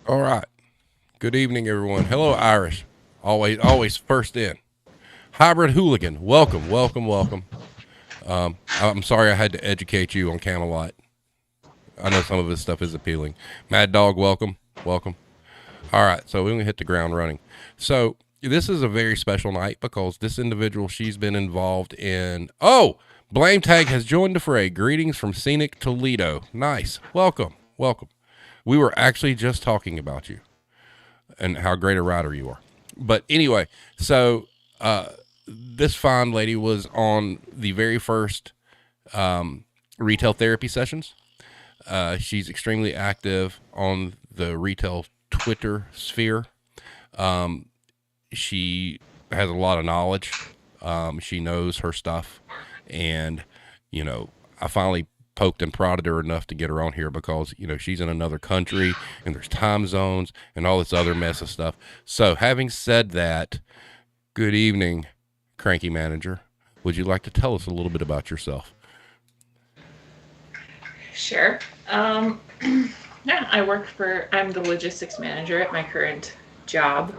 All right. Good evening, everyone. Hello, Irish. Always first in. Hybrid Hooligan. Welcome, welcome, welcome. I'm sorry I had to educate you on Camelot. I know some of this stuff is appealing. Mad Dog, welcome, welcome. All right, so we're going to hit the ground running. So this is a very special night because this individual, she's been involved in... Oh, Blame Tag has joined the fray. Greetings from scenic Toledo. Nice. Welcome, welcome. We were actually just talking about you and how great a writer you are. But anyway, so this fine lady was on the very first retail therapy sessions. She's extremely active on the retail Twitter sphere. She has a lot of knowledge. She knows her stuff. And, I finally poked and prodded her enough to get her on here because, she's in another country and there's time zones and all this other mess of stuff. So having said that, good evening, Cranky Manager. Would you like to tell us a little bit about yourself? Sure. Yeah, I'm the logistics manager at my current job.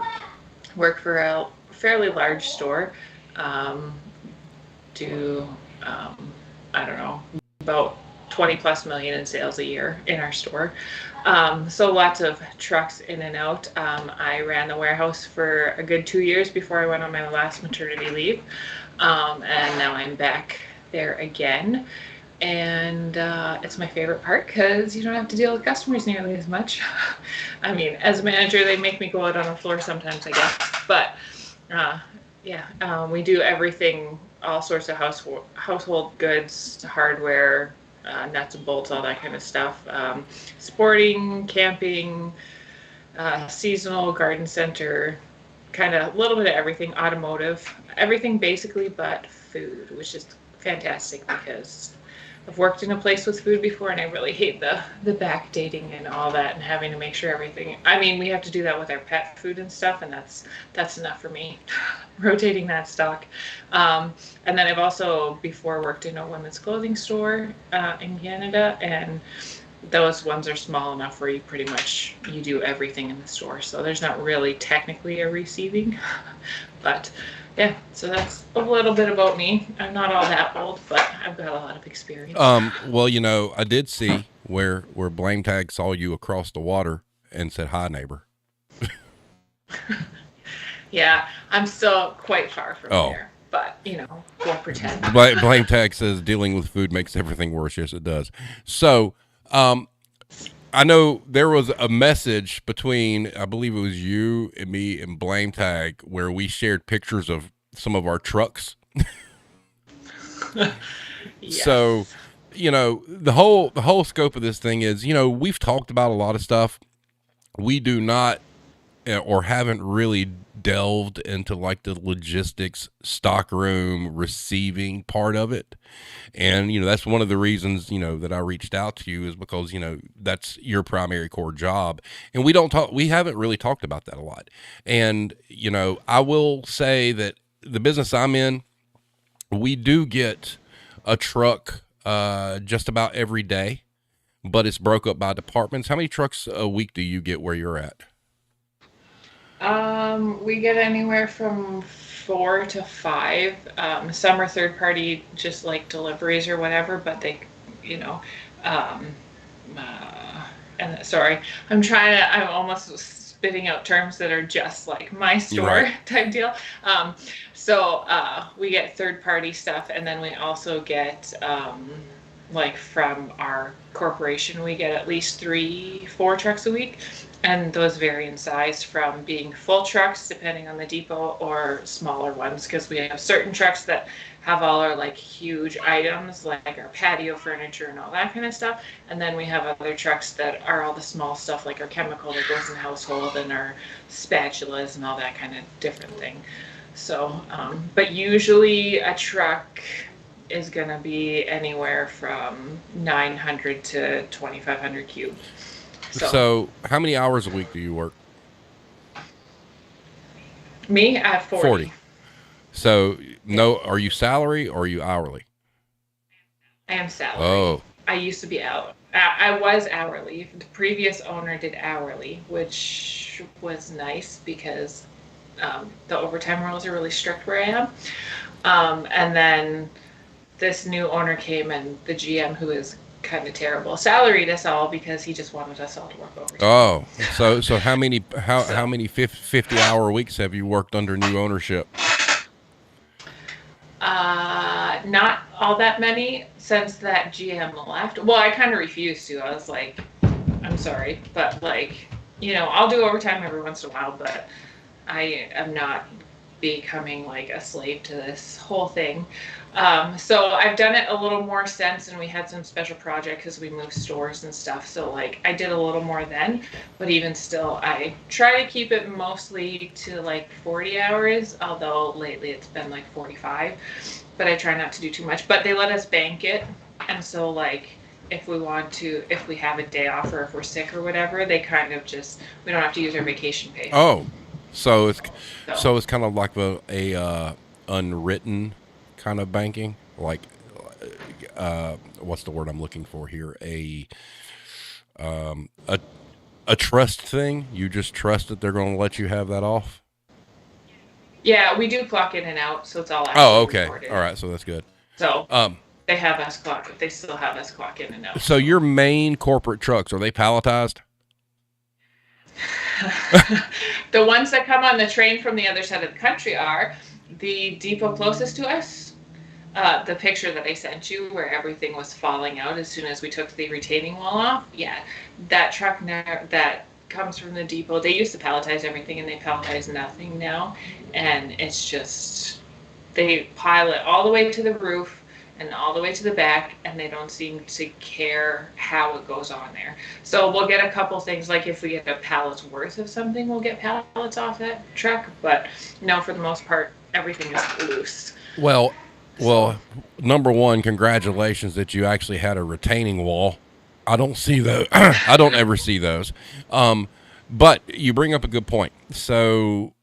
Work for a fairly large store. Um, do, I don't know, about 20 plus million in sales a year in our store. So lots of trucks in and out. I ran the warehouse for a good 2 years before I went on my last maternity leave. And now I'm back there again. And it's my favorite part because you don't have to deal with customers nearly as much. I mean, as a manager, they make me go out on the floor sometimes, I guess. But yeah, we do everything, all sorts of household goods, hardware, nuts and bolts, all that kind of stuff. Sporting, camping, seasonal, garden center, kind of a little bit of everything, automotive, everything basically but food, which is fantastic because I've worked in a place with food before and I really hate the backdating and all that and having to make sure everything. I mean, we have to do that with our pet food and stuff, and that's enough for me. Rotating that stock. And then I've also before worked in a women's clothing store in Canada, and those ones are small enough where you do everything in the store. So there's not really technically a receiving, but yeah, so that's a little bit about me. I'm not all that old, but I've got a lot of experience. Well, I did see where Blame Tag saw you across the water and said, "Hi, neighbor." Yeah, I'm still quite far from Oh, there, but we'll pretend. Blame Tag says dealing with food makes everything worse. Yes, it does. So, I know there was a message between, I believe it was you and me and Blame Tag, where we shared pictures of some of our trucks. So, Yes. the whole scope of this thing is, we've talked about a lot of stuff. We do not or haven't really delved into like the logistics, stockroom, receiving part of it. And, that's one of the reasons, that I reached out to you is because, that's your primary core job. And we haven't really talked about that a lot. And, I will say that the business I'm in, we do get a truck just about every day, but it's broke up by departments. How many trucks a week do you get where you're at? We get anywhere from 4 to 5. Some are third party, just like deliveries or whatever, but you know, um, uh, and sorry, I'm almost spitting out terms that are just like my You're right. store type deal. So we get third party stuff, and then we also get, like from our corporation, we get at least 4 trucks a week, and those vary in size from being full trucks depending on the depot or smaller ones because we have certain trucks that have all our like huge items like our patio furniture and all that kind of stuff, and then we have other trucks that are all the small stuff like our chemical that goes in the household and our spatulas and all that kind of different thing. So but usually a truck is going to be anywhere from 900 to 2500 cube. So So, how many hours a week do you work? me at 40. 40. So, Yeah, no, are you salary or are you hourly? I am salary. Oh, I used to be out. I was hourly. The previous owner did hourly, which was nice because the overtime rules are really strict where I am. And then this new owner came, and the GM, who is kind of terrible, salaried us all because he just wanted us all to work overtime. Oh, so how many So, how many 50-hour weeks have you worked under new ownership? not all that many since that GM left. Well, I kind of refused to. I was like, I'm sorry, but like, I'll do overtime every once in a while, but I am not becoming like a slave to this whole thing. So I've done it a little more since, and we had some special project because we moved stores and stuff. So like I did a little more then, but even still, I try to keep it mostly to like 40 hours. Although lately it's been like 45, but I try not to do too much. But they let us bank it, and so like if we want to, if we have a day off or if we're sick or whatever, they kind of just we don't have to use our vacation pay. Oh, so it's So kind of like a unwritten kind of banking, like what's the word I'm looking for here? Um, a a trust thing. You just trust that they're going to let you have that off. yeah, we do clock in and out, so it's all Oh, actually okay. recorded. All right. So that's good. So Um, they have us clock. They still have us clock in and out. so your main corporate trucks, are they palletized? The ones that come on the train from the other side of the country are the depot closest to us. The picture that I sent you, where everything was falling out as soon as we took the retaining wall off. Yeah, that truck that comes from the depot. They used to palletize everything, and they palletize nothing now. And it's just they pile it all the way to the roof and all the way to the back, and they don't seem to care how it goes on there. So we'll get a couple things, like if we get a pallet's worth of something, we'll get pallets off that truck. But no, for the most part, everything is loose. Well, So number one, congratulations that you actually had a retaining wall. I don't see those. I don't ever see those. Um, but you bring up a good point. So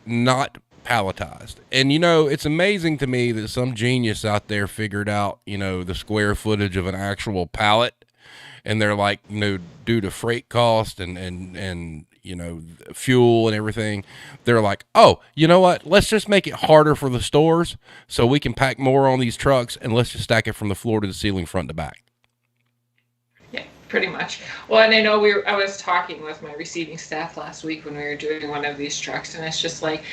not palletized. And it's amazing to me that some genius out there figured out, the square footage of an actual pallet, and they're like, due to freight cost and fuel and everything, they're like, oh, you know what? Let's just make it harder for the stores so we can pack more on these trucks, and let's just stack it from the floor to the ceiling, front to back. yeah, pretty much. Well, and I know I was talking with my receiving staff last week when we were doing one of these trucks, and it's just like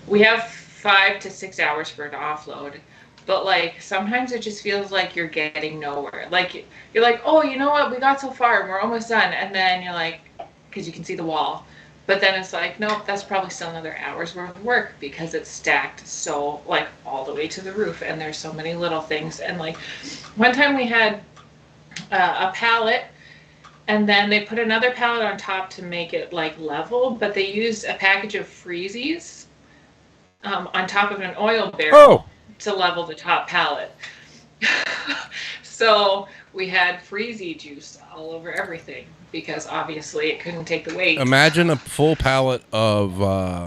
we have 5 to 6 hours for an offload. But like sometimes it just feels like you're getting nowhere. Like you're like, oh, you know what? We got so far and we're almost done. And then you're like, because you can see the wall. But then it's like, nope, that's probably still another hour's worth of work because it's stacked so like all the way to the roof, and there's so many little things. And like one time we had a pallet, and then they put another pallet on top to make it like level, but they used a package of freezies on top of an oil Oh, barrel to level the top pallet. So we had freezy juice all over everything because obviously it couldn't take the weight. imagine a full pallet of,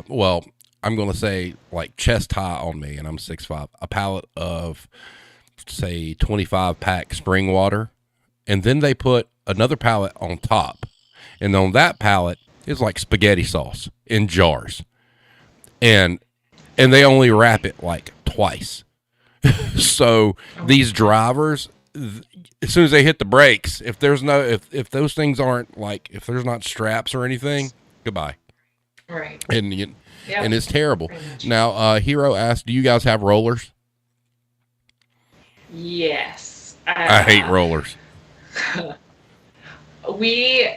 well, I'm going to say like chest high on me, and I'm 6'5", a pallet of, say, 25 pack spring water. And then they put another pallet on top. And on that pallet is like spaghetti sauce in jars. And they only wrap it like twice. So these drivers, as soon as they hit the brakes, if there's no if those things aren't like, if there's not straps or anything, goodbye. Right. And Yeah. and it's terrible. Pretty much. Now, Hero asked, "Do you guys have rollers?" Yes. I hate rollers. we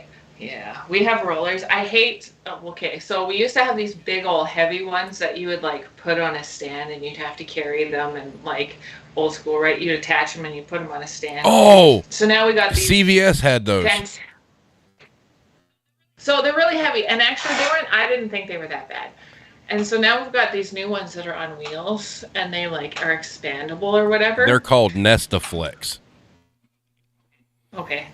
we have rollers. I hate okay, so we used to have these big old heavy ones that you would like put on a stand, and you'd have to carry them, and like old school, right? You'd attach them and you put them on a stand. Oh, So now we got these CVS had those. So they're really heavy, and actually I didn't think they were that bad. And so now we've got these new ones that are on wheels, and they like are expandable or whatever. They're called Nestaflex. Okay.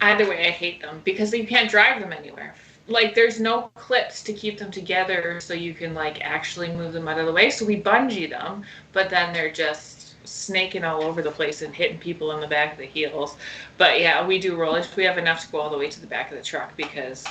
Either way, I hate them because you can't drive them anywhere. Like there's no clips to keep them together so you can like actually move them out of the way. So we bungee them, but then they're just snaking all over the place and hitting people in the back of the heels. But yeah, we do rollers. We have enough to go all the way to the back of the truck because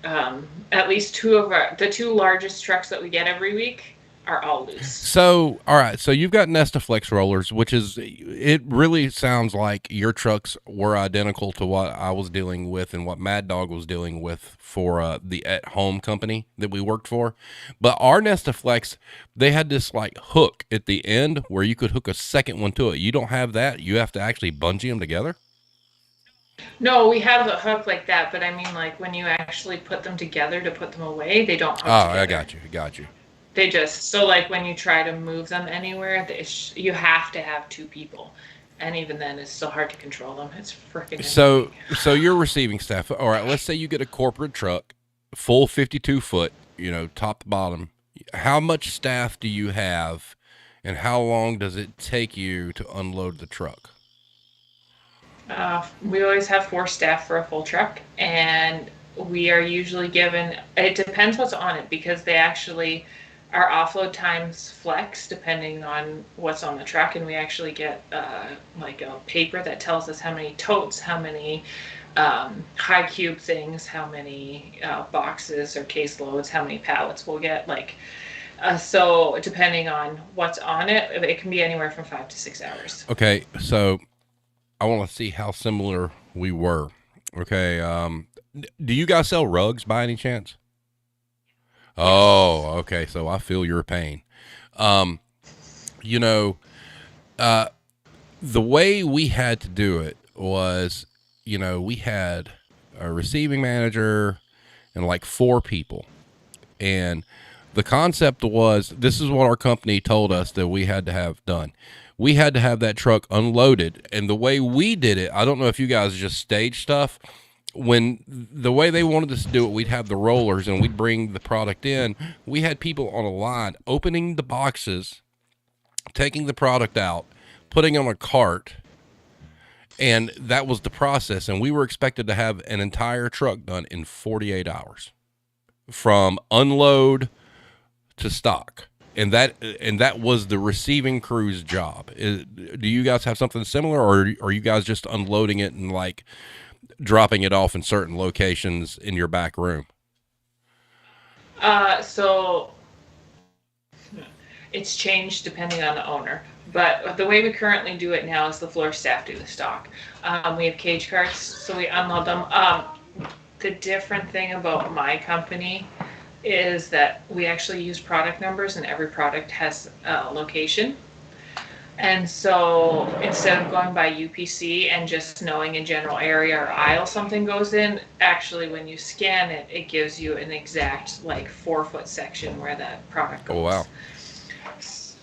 at least the two largest trucks that we get every week are all loose. So, all right. So you've got Nestaflex rollers, which is, it really sounds like your trucks were identical to what I was dealing with and what Mad Dog was dealing with for the at home company that we worked for. But our Nestaflex, they had this like hook at the end where you could hook a second one to it. You don't have that. You have to actually bungee them together. No, we have a hook like that, but I mean, like when you actually put them together to put them away, they don't Oh, hook together. I got you. Got you. They just so like when you try to move them anywhere, you have to have two people, and even then, it's still hard to control them. It's freaking So, annoying. so your receiving staff. All right. Let's say you get a corporate truck, full 52 foot, top to bottom. How much staff do you have, and how long does it take you to unload the truck? We always have 4 staff for a full truck, and we are usually given. It depends what's on it because they actually our offload times flex depending on what's on the truck, and we actually get like a paper that tells us how many totes, how many high cube things, how many boxes or case loads, how many pallets we'll get. So depending on what's on it, it can be anywhere from 5 to 6 hours. Okay. So I want to see how similar we were. Okay. Do you guys sell rugs by any chance? Oh, okay. So I feel your pain. Um, you know, uh, the way we had to do it was, we had a receiving manager and like 4 people. And the concept was, this is what our company told us that we had to have done. We had to have that truck unloaded. And the way we did it, I don't know if you guys just stage stuff. When the way they wanted us to do it, we'd have the rollers and we'd bring the product in. We had people on a line opening the boxes, taking the product out, putting on a cart, and that was the process. And we were expected to have an entire truck done in 48 hours from unload to stock. And that was the receiving crew's job. Do you guys have something similar, or are you guys just unloading it and like dropping it off in certain locations in your back room? So it's changed depending on the owner. But the way we currently do it now is the floor staff do the stock. We have cage carts, so we unload them. The different thing about my company is that we actually use product numbers, and every product has a location. And so instead of going by UPC and just knowing a general area or aisle something goes in, actually when you scan it, it gives you an exact like 4 foot section where that product goes. Oh, wow.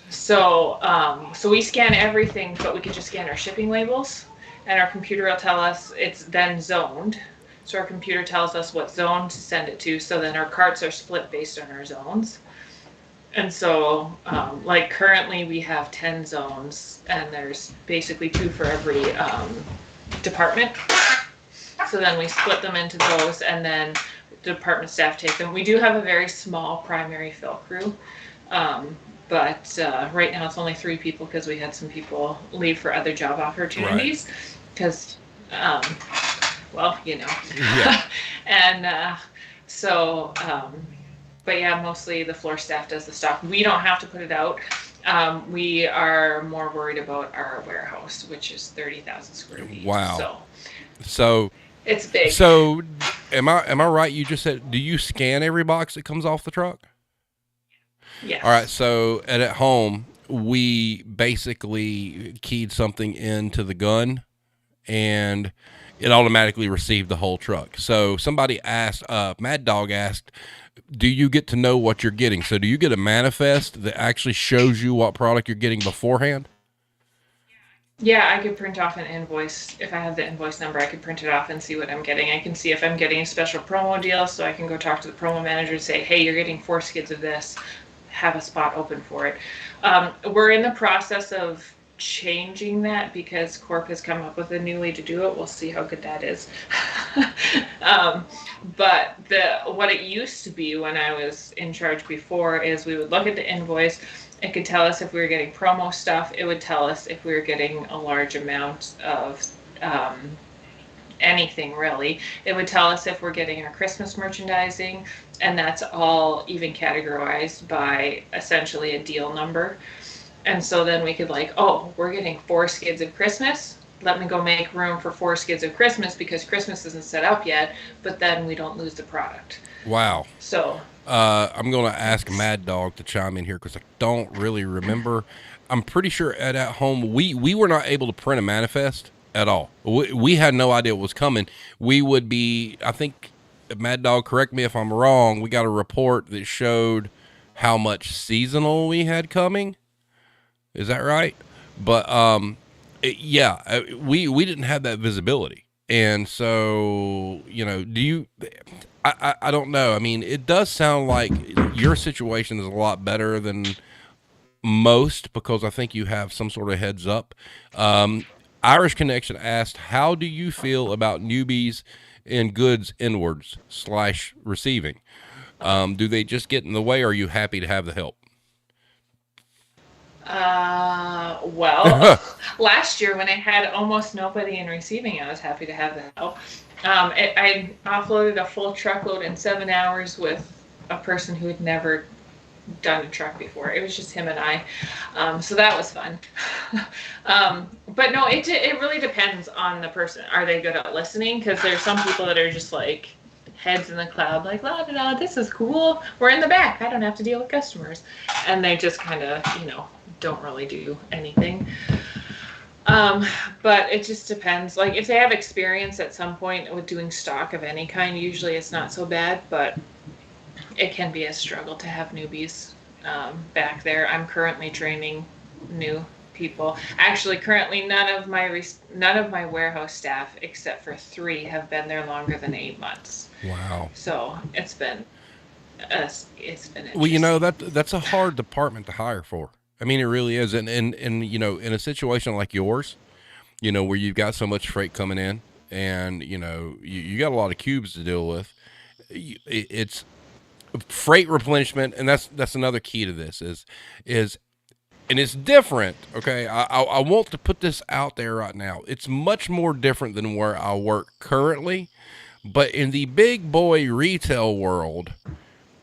So we scan everything, but we could just scan our shipping labels, and our computer will tell us it's then zoned. So our computer tells us what zone to send it to. So then our carts are split based on our zones. And so, like currently we have 10 zones, and there's basically 2 for every department. So then we split them into those, and then the department staff take them. We do have a very small primary fill crew, but right now it's only 3 people because we had some people leave for other job opportunities. Because, well, Yeah. and so. But yeah, mostly the floor staff does the stock. We don't have to put it out. We are more worried about our warehouse, which is 30,000 square feet. Wow. So it's big. So am I right? You just said, do you scan every box that comes off the truck? Yes. All right. So at home, we basically keyed something into the gun, and it automatically received the whole truck. So somebody asked, Mad Dog asked, do you get to know what you're getting? So do you get a manifest that actually shows you what product you're getting beforehand? Yeah, I could print off an invoice. If I have the invoice number, I could print it off and see what I'm getting. I can see if I'm getting a special promo deal, so I can go talk to the promo manager and say, hey, you're getting 4 skids of this. Have a spot open for it. We're in the process of changing that because Corp has come up with a new way to do it. We'll see how good that is. But what it used to be when I was in charge before is we would look at the invoice It could tell us if we were getting promo stuff. It would tell us if we were getting a large amount of um, anything really. It would tell us if we're getting our Christmas merchandising, and that's all even categorized by essentially a deal number. And so then we could like, oh, we're getting 4 skids of Christmas. Let me go make room for 4 skids of Christmas because Christmas isn't set up yet, but then we don't lose the product. Wow. So I'm going to ask Mad Dog to chime in here because I don't really remember. I'm pretty sure at home we were not able to print a manifest at all. We had no idea what was coming. We would be, I think, Mad Dog, correct me if I'm wrong. We got a report that showed how much seasonal we had coming. Is that right? But yeah, we didn't have that visibility, and so do you? I don't know. I mean, it does sound like your situation is a lot better than most because I think you have some sort of heads up. Irish Connection asked, "How do you feel about newbies in goods inwards / receiving? Do they just get in the way, or are you happy to have the help?" well, last year when I had almost nobody in receiving, I was happy to have that help. I offloaded a full truckload in 7 hours with a person who had never done a truck before. It was just him and I. So that was fun. But no, it really depends on the person. Are they good at listening? Because there's some people that are just like heads in the cloud, like, la da da, this is cool. We're in the back. I don't have to deal with customers. And they just kind of, don't really do anything. But it just depends. Like if they have experience at some point with doing stock of any kind, usually it's not so bad, but it can be a struggle to have newbies back there. I'm currently training new people. Actually, currently none of my warehouse staff, except for 3, have been there longer than 8 months. Wow. So it's been interesting. Well, that's a hard department to hire for. I mean, it really is, and in a situation like yours, where you've got so much freight coming in, and you got a lot of cubes to deal with. It's freight replenishment, and that's another key to this is and it's different. Okay, I want to put this out there right now. It's much more different than where I work currently, but in the big boy retail world,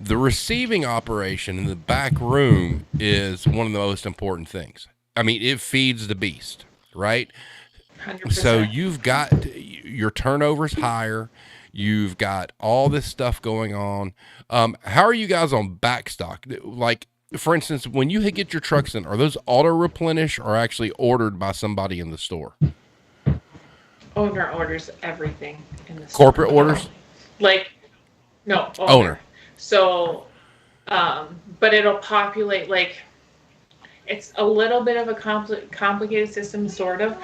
the receiving operation in the back room is one of the most important things. I mean, it feeds the beast, right? 100%. So you've got your turnovers higher. You've got all this stuff going on. How are you guys on backstock? Like, for instance, when you get your trucks in, are those auto replenish or actually ordered by somebody in the store? Owner orders everything in the store. Corporate orders? Like, no, Owner. So, but it'll populate like it's a little bit of a complicated system, sort of.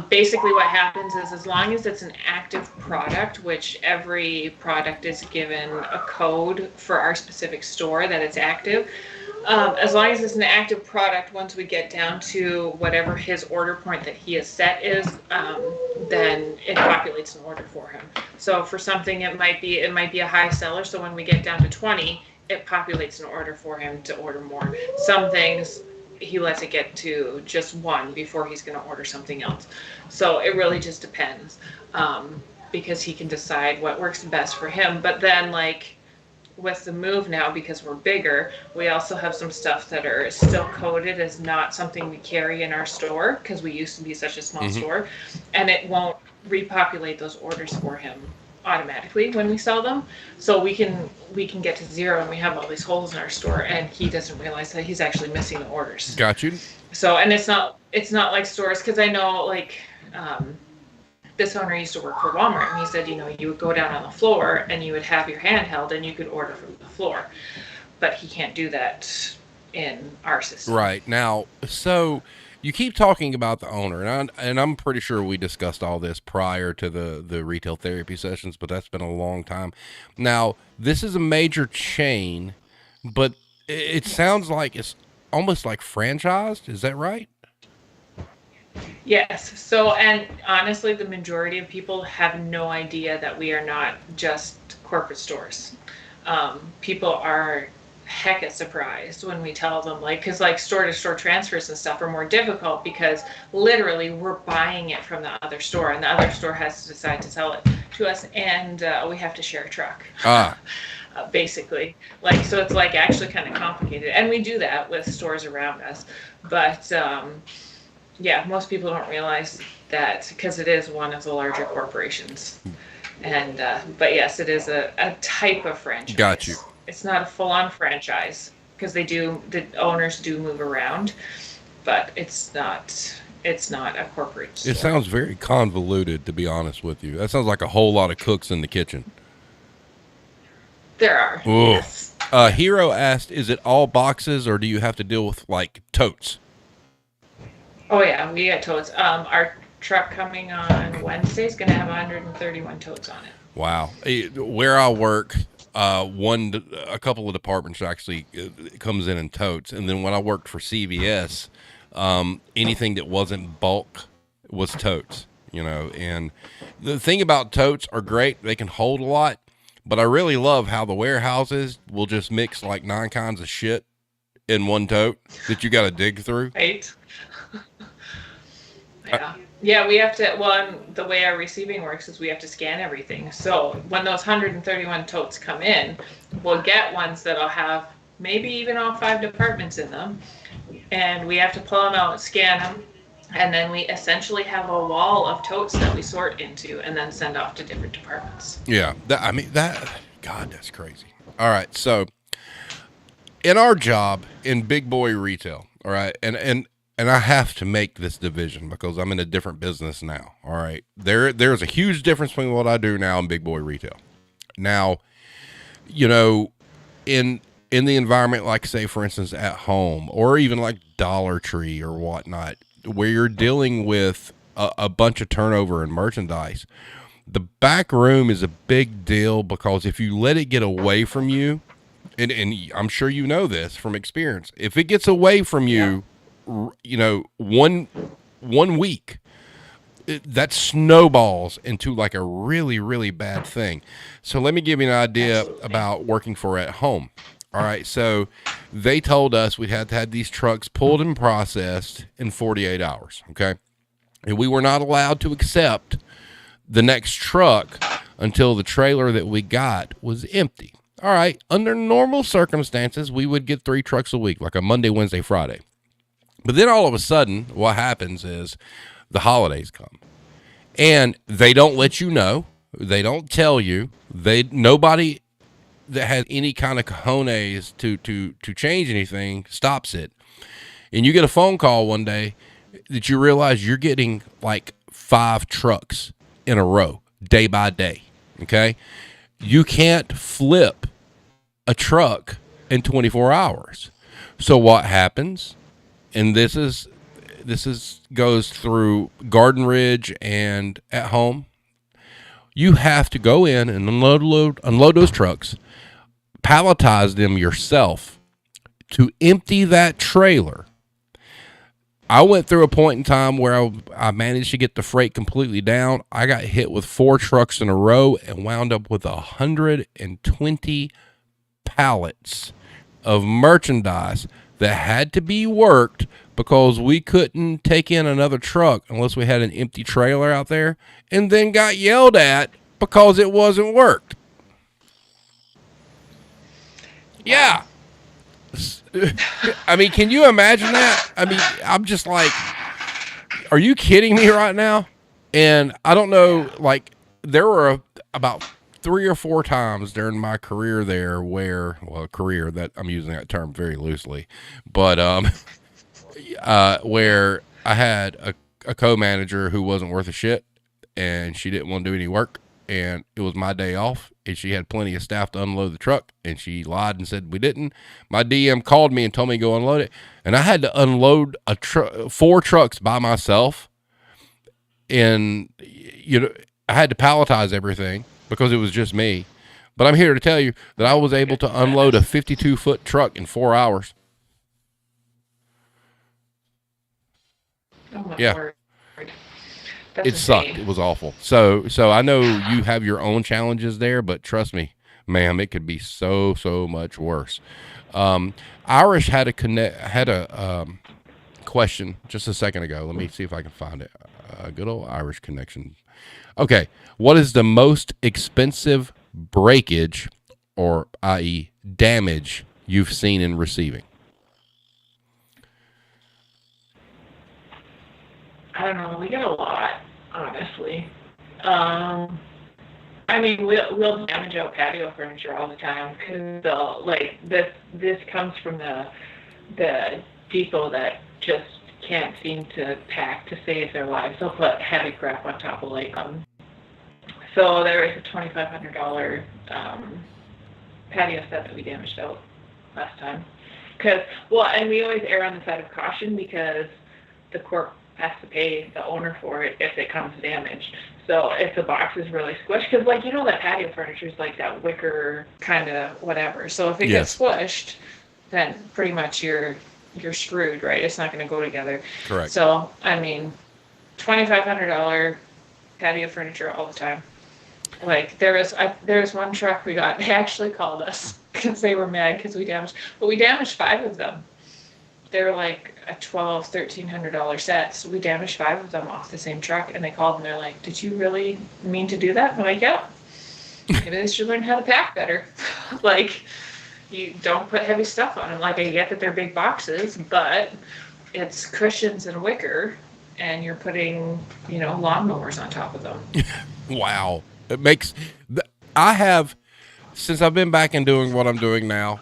Basically, what happens is as long as it's an active product, which every product is given a code for our specific store that it's active. As long as it's an active product, once we get down to whatever his order point that he has set is, then it populates an order for him. So for something, it might be a high seller. So when we get down to 20, it populates an order for him to order more. Some things he lets it get to just 1 before he's going to order something else. So it really just depends, because he can decide what works best for him. But then like with the move now, because we're bigger, we also have some stuff that are still coded as not something we carry in our store because we used to be such a small store, and it won't repopulate those orders for him automatically when we sell them. So we can get to 0 and we have all these holes in our store, and he doesn't realize that he's actually missing the orders. Got you. So, and it's not like stores, because I know like this owner used to work for Walmart, and he said, you would go down on the floor and you would have your handheld and you could order from the floor, but he can't do that in our system. Right. Now, so you keep talking about the owner, and I'm pretty sure we discussed all this prior to the retail therapy sessions, but that's been a long time. Now, this is a major chain, but it sounds like it's almost like franchised. Is that right? Yes. So, and honestly, the majority of people have no idea that we are not just corporate stores. People are hecka surprised when we tell them, like, because like store to store transfers and stuff are more difficult because literally we're buying it from the other store and the other store has to decide to sell it to us, and we have to share a truck. Basically, like, so it's like actually kind of complicated, and we do that with stores around us, but yeah, most people don't realize that because it is one of the larger corporations. And but yes, it is a type of franchise. Got you. It's not a full-on franchise because the owners do move around, but it's not a corporate store. It sounds very convoluted, to be honest with you. That sounds like a whole lot of cooks in the kitchen. There are. Ooh. Yes. Hero asked, is it all boxes or do you have to deal with like totes? Oh yeah, we get totes. Our truck coming on Wednesday is going to have 131 totes on it. Wow. Where I work, a couple of departments actually comes in totes. And then when I worked for CVS, anything that wasn't bulk was totes, you know. And the thing about totes are great. They can hold a lot, but I really love how the warehouses will just mix like 9 kinds of shit in one tote that you got to dig through. Right. Yeah. Yeah, we have to, well, the way our receiving works is we have to scan everything. So when those 131 totes come in, we'll get ones that'll have maybe even all 5 departments in them. And we have to pull them out, scan them, and then we essentially have a wall of totes that we sort into and then send off to different departments. Yeah. God, that's crazy. All right. So in our job in big boy retail, all right, and I have to make this division because I'm in a different business now. All right. There's a huge difference between what I do now and big boy retail. Now, you know, in the environment, like say, for instance, at home or even like Dollar Tree or whatnot, where you're dealing with a bunch of turnover in merchandise, the back room is a big deal because if you let it get away from you, and I'm sure you know this from experience, if it gets away from you, you know, one week, that snowballs into like a really, really bad thing. So let me give you an idea about working for at home. All right. So they told us we had to have these trucks pulled and processed in 48 hours. Okay. And we were not allowed to accept the next truck until the trailer that we got was empty. All right. Under normal circumstances, we would get 3 trucks a week, like a Monday, Wednesday, Friday. But then all of a sudden, what happens is the holidays come and they don't let you know. They don't tell you. Nobody that has any kind of cojones to change anything stops it. And you get a phone call one day that you realize you're getting like 5 trucks in a row, day by day. Okay. You can't flip a truck in 24 hours. So what happens? And this goes through Garden Ridge and at home. You have to go in and unload those trucks, palletize them yourself to empty that trailer. I went through a point in time where I managed to get the freight completely down. I got hit with 4 trucks in a row and wound up with 120 pallets of merchandise that had to be worked because we couldn't take in another truck unless we had an empty trailer out there, and then got yelled at because it wasn't worked. Yeah. I mean, can you imagine that? I mean, I'm just like, are you kidding me right now? And I don't know, like, there were about 3 or 4 times during my career there career, that I'm using that term very loosely, but where I had a co-manager who wasn't worth a shit and she didn't want to do any work, and it was my day off and she had plenty of staff to unload the truck and she lied and said we didn't. My DM called me and told me to go unload it, and I had to unload 4 trucks by myself, and you know, I had to palletize everything because it was just me. But I'm here to tell you that I was able to unload a 52-foot truck in 4 hours. Oh my Yeah. word. It sucked. It was awful. So I know you have your own challenges there, but trust me, ma'am, it could be so much worse. Irish had a question just a second ago. Let me see if I can find it. Good old Irish connection. Okay, what is the most expensive breakage, or i.e. damage, you've seen in receiving? I don't know. We get a lot, honestly. I mean, we'll damage out patio furniture all the time because this comes from the depot that just can't seem to pack to save their lives. They'll put heavy crap on top of so there was a $2,500 patio set that we damaged out last time. And we always err on the side of caution because the corp has to pay the owner for it if it comes damaged. So if the box is really squished, because that patio furniture is like that wicker kind of whatever. So if it gets squished, then pretty much you're screwed, right? It's not going to go together. Correct. So I mean, $2,500 patio furniture all the time. There was one truck we got. They actually called us because they were mad because we damaged 5 of them. They were like a $1,200-$1,300 set. So we damaged 5 of them off the same truck, and they called and they're like, "Did you really mean to do that?" I'm like, "Yeah. Maybe they should learn how to pack better." You don't put heavy stuff on them. I get that they're big boxes, but it's cushions and wicker, and you're putting, lawnmowers on top of them. Wow. It makes since I've been back and doing what I'm doing now,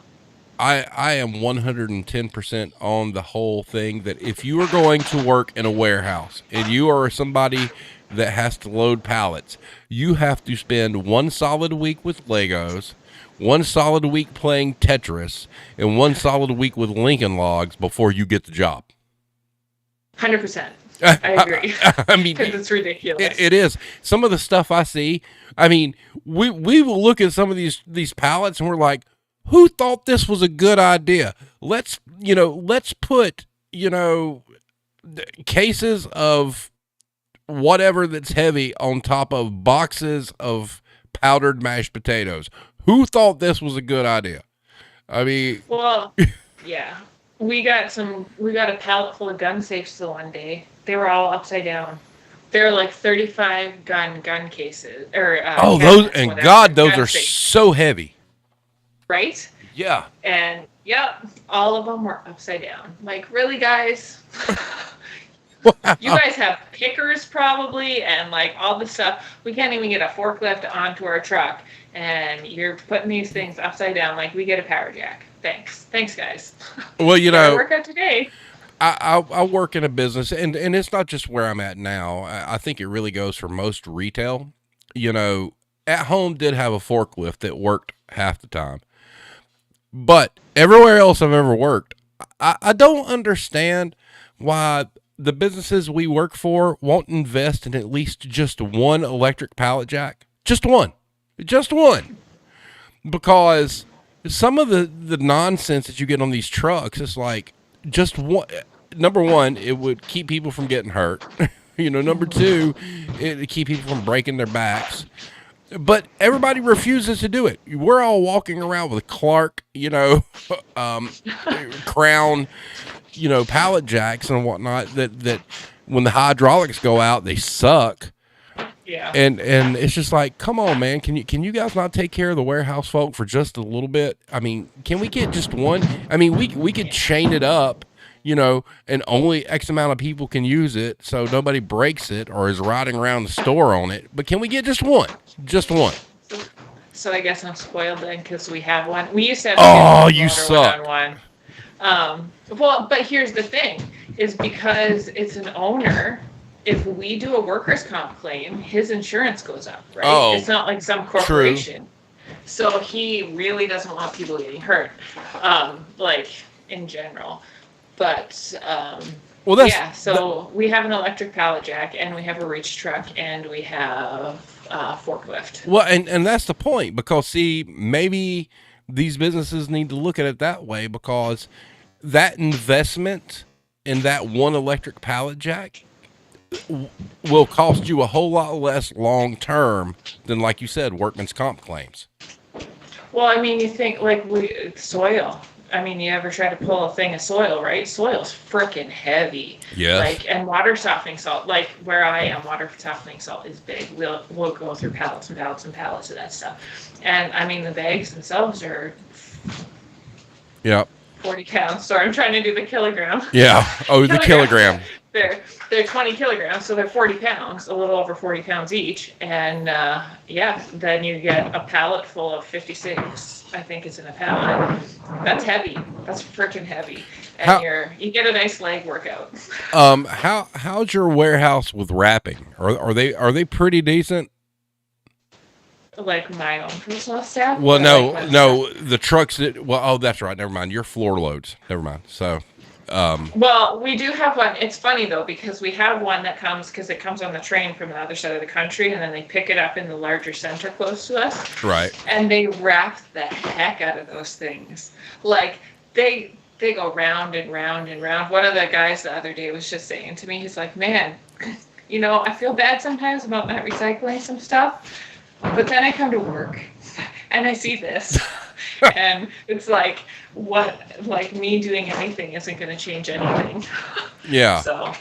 I am 110% on the whole thing that if you are going to work in a warehouse and you are somebody that has to load pallets, you have to spend 1 solid week with Legos, 1 solid week playing Tetris, and 1 solid week with Lincoln Logs before you get the job. 100%. I agree. I mean, because it's ridiculous. It is. Some of the stuff I see, I mean, we will look at some of these pallets and we're like, who thought this was a good idea? Let's put, cases of whatever that's heavy on top of boxes of powdered mashed potatoes. Who thought this was a good idea? I mean, well, yeah. We got a pallet full of gun safes the one day. They were all upside down. They were like 35 gun cases. Those are so heavy. Right? Yeah. And all of them were upside down. Really, guys? Wow. You guys have pickers probably and all this stuff. We can't even get a forklift onto our truck, and you're putting these things upside down we get a power jack. Thanks, guys. Well, work out today. I work in a business, and it's not just where I'm at now. I think it really goes for most retail. At home did have a forklift that worked half the time, but everywhere else I've ever worked, I don't understand why the businesses we work for won't invest in at least just 1 electric pallet jack. Just one. Because some of the nonsense that you get on these trucks, it's like just one. Number one, it would keep people from getting hurt. Number 2, it would keep people from breaking their backs. But everybody refuses to do it. We're all walking around with Clark, Crown, pallet jacks and whatnot that when the hydraulics go out, they suck. Yeah. And it's just like, come on, man. Can you guys not take care of the warehouse folk for just a little bit? I mean, can we get just one? I mean, we could chain it up, and only X amount of people can use it so nobody breaks it or is riding around the store on it. But can we get just one? Just one. So I guess I'm spoiled then because we have one. We used to have you suck. One. Well, but here's the thing, is because it's an owner, if we do a workers' comp claim, his insurance goes up, right? Oh, it's not like some corporation. True. So he really doesn't want people getting hurt, in general. But, so we have an electric pallet jack, and we have a reach truck, and we have a forklift. Well, and that's the point, because, see, maybe these businesses need to look at it that way, because that investment in that 1 electric pallet jack will cost you a whole lot less long term than, like you said, workman's comp claims. Well, I mean, you think like soil. I mean, you ever try to pull a thing of soil, right? Soil's freaking heavy. Yes. Like, and water softening salt, like where I am, water softening salt is big. We'll go through pallets and pallets and pallets of that stuff. And I mean, the bags themselves are Yeah. 40 pounds. Sorry, I'm trying to do the kilogram. Yeah. Oh, the kilogram. They're 20 kilograms, so they're 40 pounds, a little over 40 pounds each. And yeah, then you get a pallet full of 56, I think is in a pallet. That's heavy. That's freaking heavy. And you get a nice leg workout. How's your warehouse with wrapping? Are they pretty decent? Like my own personal staff? Well, Like no, the trucks that. Well, oh, that's right. Never mind. Your floor loads. Never mind. So. Well, we do have one. It's funny though, because we have one that comes, because it comes on the train from the other side of the country, and then they pick it up in the larger center close to us. Right. And they wrap the heck out of those things. Like they go round and round and round. One of the guys the other day was just saying to me, he's like, man, I feel bad sometimes about not recycling some stuff, but then I come to work and I see this. And it's like, me doing anything isn't going to change anything. Yeah. So.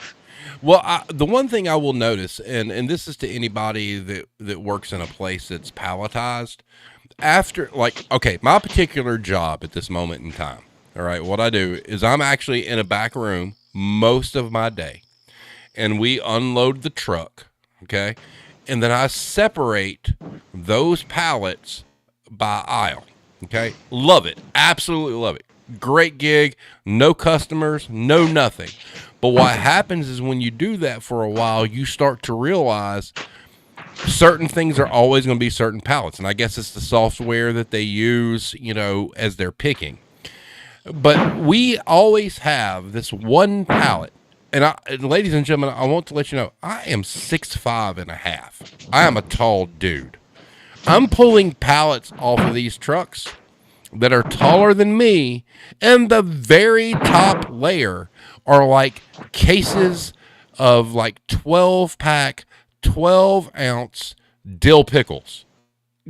Well, the one thing I will notice, and this is to anybody that works in a place that's palletized, my particular job at this moment in time, all right, what I do is I'm actually in a back room most of my day, and we unload the truck, okay, and then I separate those pallets by aisle. Okay. Love it. Absolutely love it. Great gig. No customers, no nothing. But what happens is when you do that for a while, you start to realize certain things are always going to be certain pallets. And I guess it's the software that they use, as they're picking. But we always have this one pallet. And ladies and gentlemen, I want to let you know, I am 6'5.5". I am a tall dude. I'm pulling pallets off of these trucks that are taller than me, and the very top layer are like cases of like 12-pack, 12-ounce dill pickles.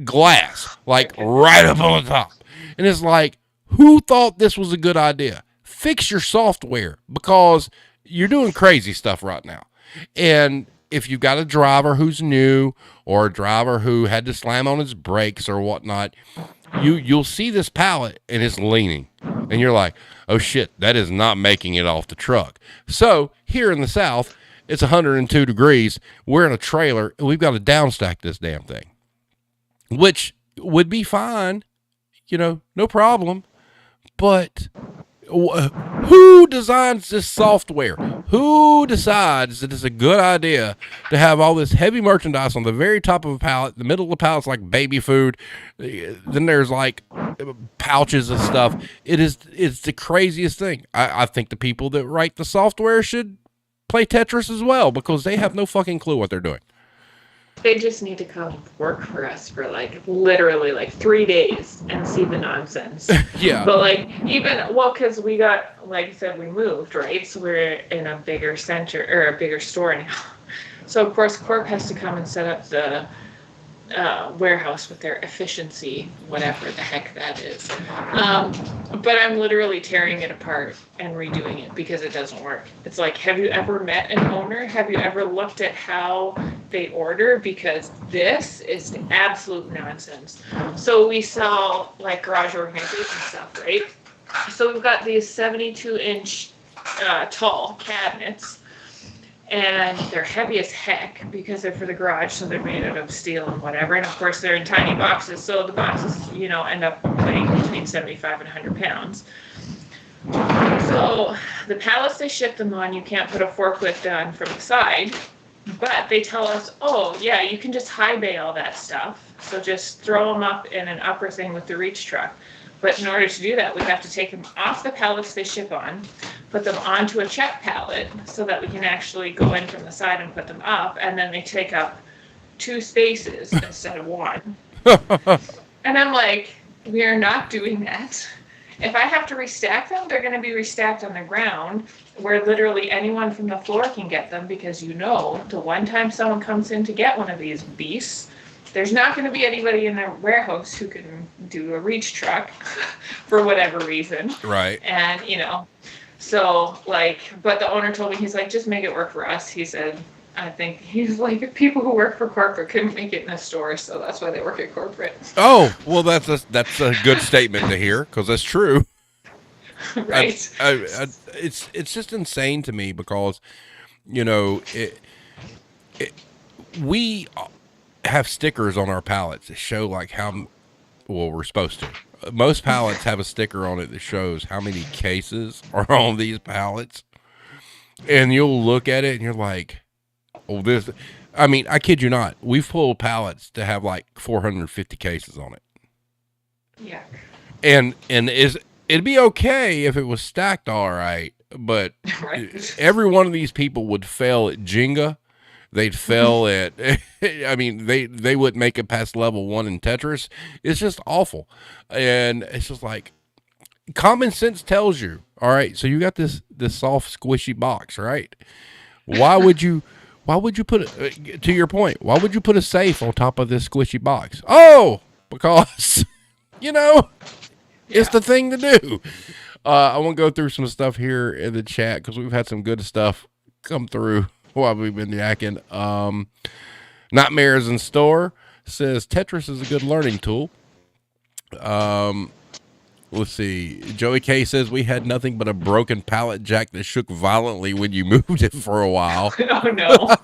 Glass, like right up on the top. And it's like, who thought this was a good idea? Fix your software, because you're doing crazy stuff right now. And if you've got a driver who's new, or a driver who had to slam on his brakes or whatnot, you'll see this pallet and it's leaning, and you're like, oh shit, that is not making it off the truck. So here in the South, it's 102 degrees. We're in a trailer and we've got to downstack this damn thing, which would be fine, no problem. But who designs this software? Who decides that it's a good idea to have all this heavy merchandise on the very top of a pallet? The middle of the pallet's like baby food. Then there's like pouches of stuff. It's the craziest thing. I think the people that write the software should play Tetris as well, because they have no fucking clue what they're doing. They just need to come work for us for literally 3 days and see the nonsense. Yeah. But because we got, like I said, we moved, right? So we're in a bigger center, or a bigger store now. So of course Corp has to come and set up the warehouse with their efficiency, whatever the heck that is. But I'm literally tearing it apart and redoing it because it doesn't work. It's like, have you ever met an owner? Have you ever looked at how they order? Because this is absolute nonsense. So we sell garage organization stuff, right? So we've got these 72-inch tall cabinets. And they're heavy as heck because they're for the garage, so they're made out of steel and whatever. And of course, they're in tiny boxes, so the boxes, end up weighing between 75 and 100 pounds. So the pallets they ship them on, you can't put a forklift on from the side, but they tell us, oh yeah, you can just high bay all that stuff. So just throw them up in an upper thing with the reach truck. But in order to do that, we have to take them off the pallets they ship on, put them onto a check pallet so that we can actually go in from the side and put them up, and then they take up 2 spaces instead of 1. And I'm like, we are not doing that. If I have to restack them, they're going to be restacked on the ground, where literally anyone from the floor can get them, because the one time someone comes in to get one of these beasts, there's not going to be anybody in the warehouse who can do a reach truck for whatever reason. Right. And, so like, but the owner told me, he's like, just make it work for us. He said, I think he's like, if people who work for corporate couldn't make it in a store, so that's why they work at corporate. Oh, well, that's a good statement to hear, because that's true. Right. It's just insane to me because, we have stickers on our pallets that show like how well we're supposed to. Most pallets have a sticker on it that shows how many cases are on these pallets, and you'll look at it and you're like, "Oh, this." I mean, I kid you not. We've pulled pallets to have like 450 cases on it. Yeah. And it'd be okay if it was stacked all right, but Right. every one of these people would fail at Jenga. They'd fail at. I mean, they wouldn't make it past level 1 in Tetris. It's just awful, and it's just like common sense tells you. All right, so you got this soft, squishy box, right? Why would you put it? To your point, why would you put a safe on top of this squishy box? Oh, because it's the thing to do. I want to go through some stuff here in the chat because we've had some good stuff come through while we've been yakking. Nightmares in Store says Tetris is a good learning tool. Let's see. Joey K says we had nothing but a broken pallet jack that shook violently when you moved it for a while. Oh no.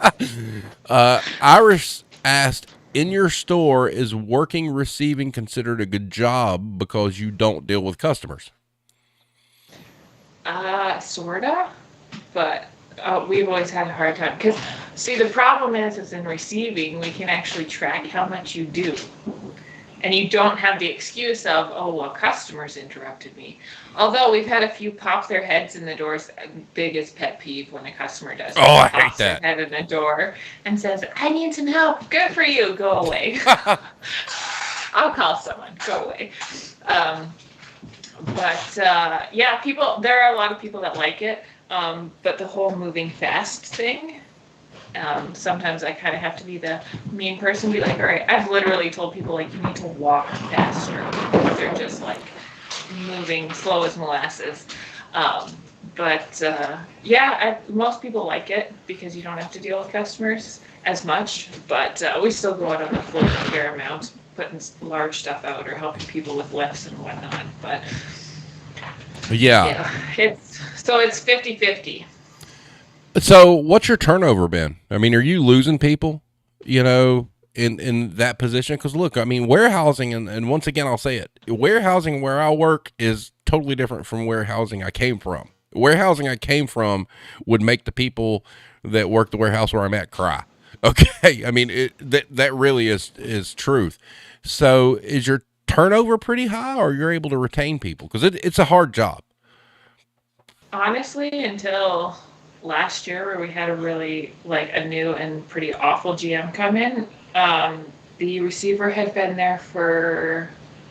Iris asked, in your store, is working receiving considered a good job because you don't deal with customers? Sorta, but we've always had a hard time because, see, the problem is in receiving, we can actually track how much you do. And you don't have the excuse of, oh, well, customers interrupted me. Although we've had a few pop their heads in the doors. Biggest pet peeve when a customer does. Oh, I hate pops that. their head in the door and says, I need some help. Good for you. Go away. I'll call someone. Go away. Yeah, there are a lot of people that like it. But the whole moving fast thing, sometimes I kind of have to be the mean person, be like, all right, I've literally told people, like, you need to walk faster. They're just like moving slow as molasses. Most people like it because you don't have to deal with customers as much, but we still go out on the floor a fair amount, putting large stuff out or helping people with lifts and whatnot. But yeah, it's 50-50. So what's your turnover been? I mean, are you losing people, in that position? Because look, I mean, warehousing, and once again, I'll say it, warehousing where I work is totally different from warehousing I came from. Warehousing I came from would make the people that work the warehouse where I'm at cry. Okay. I mean, that really is truth. So is your turnover pretty high, or you're able to retain people? Because it's a hard job. Honestly, until last year where we had a really a new and pretty awful GM come in, the receiver had been there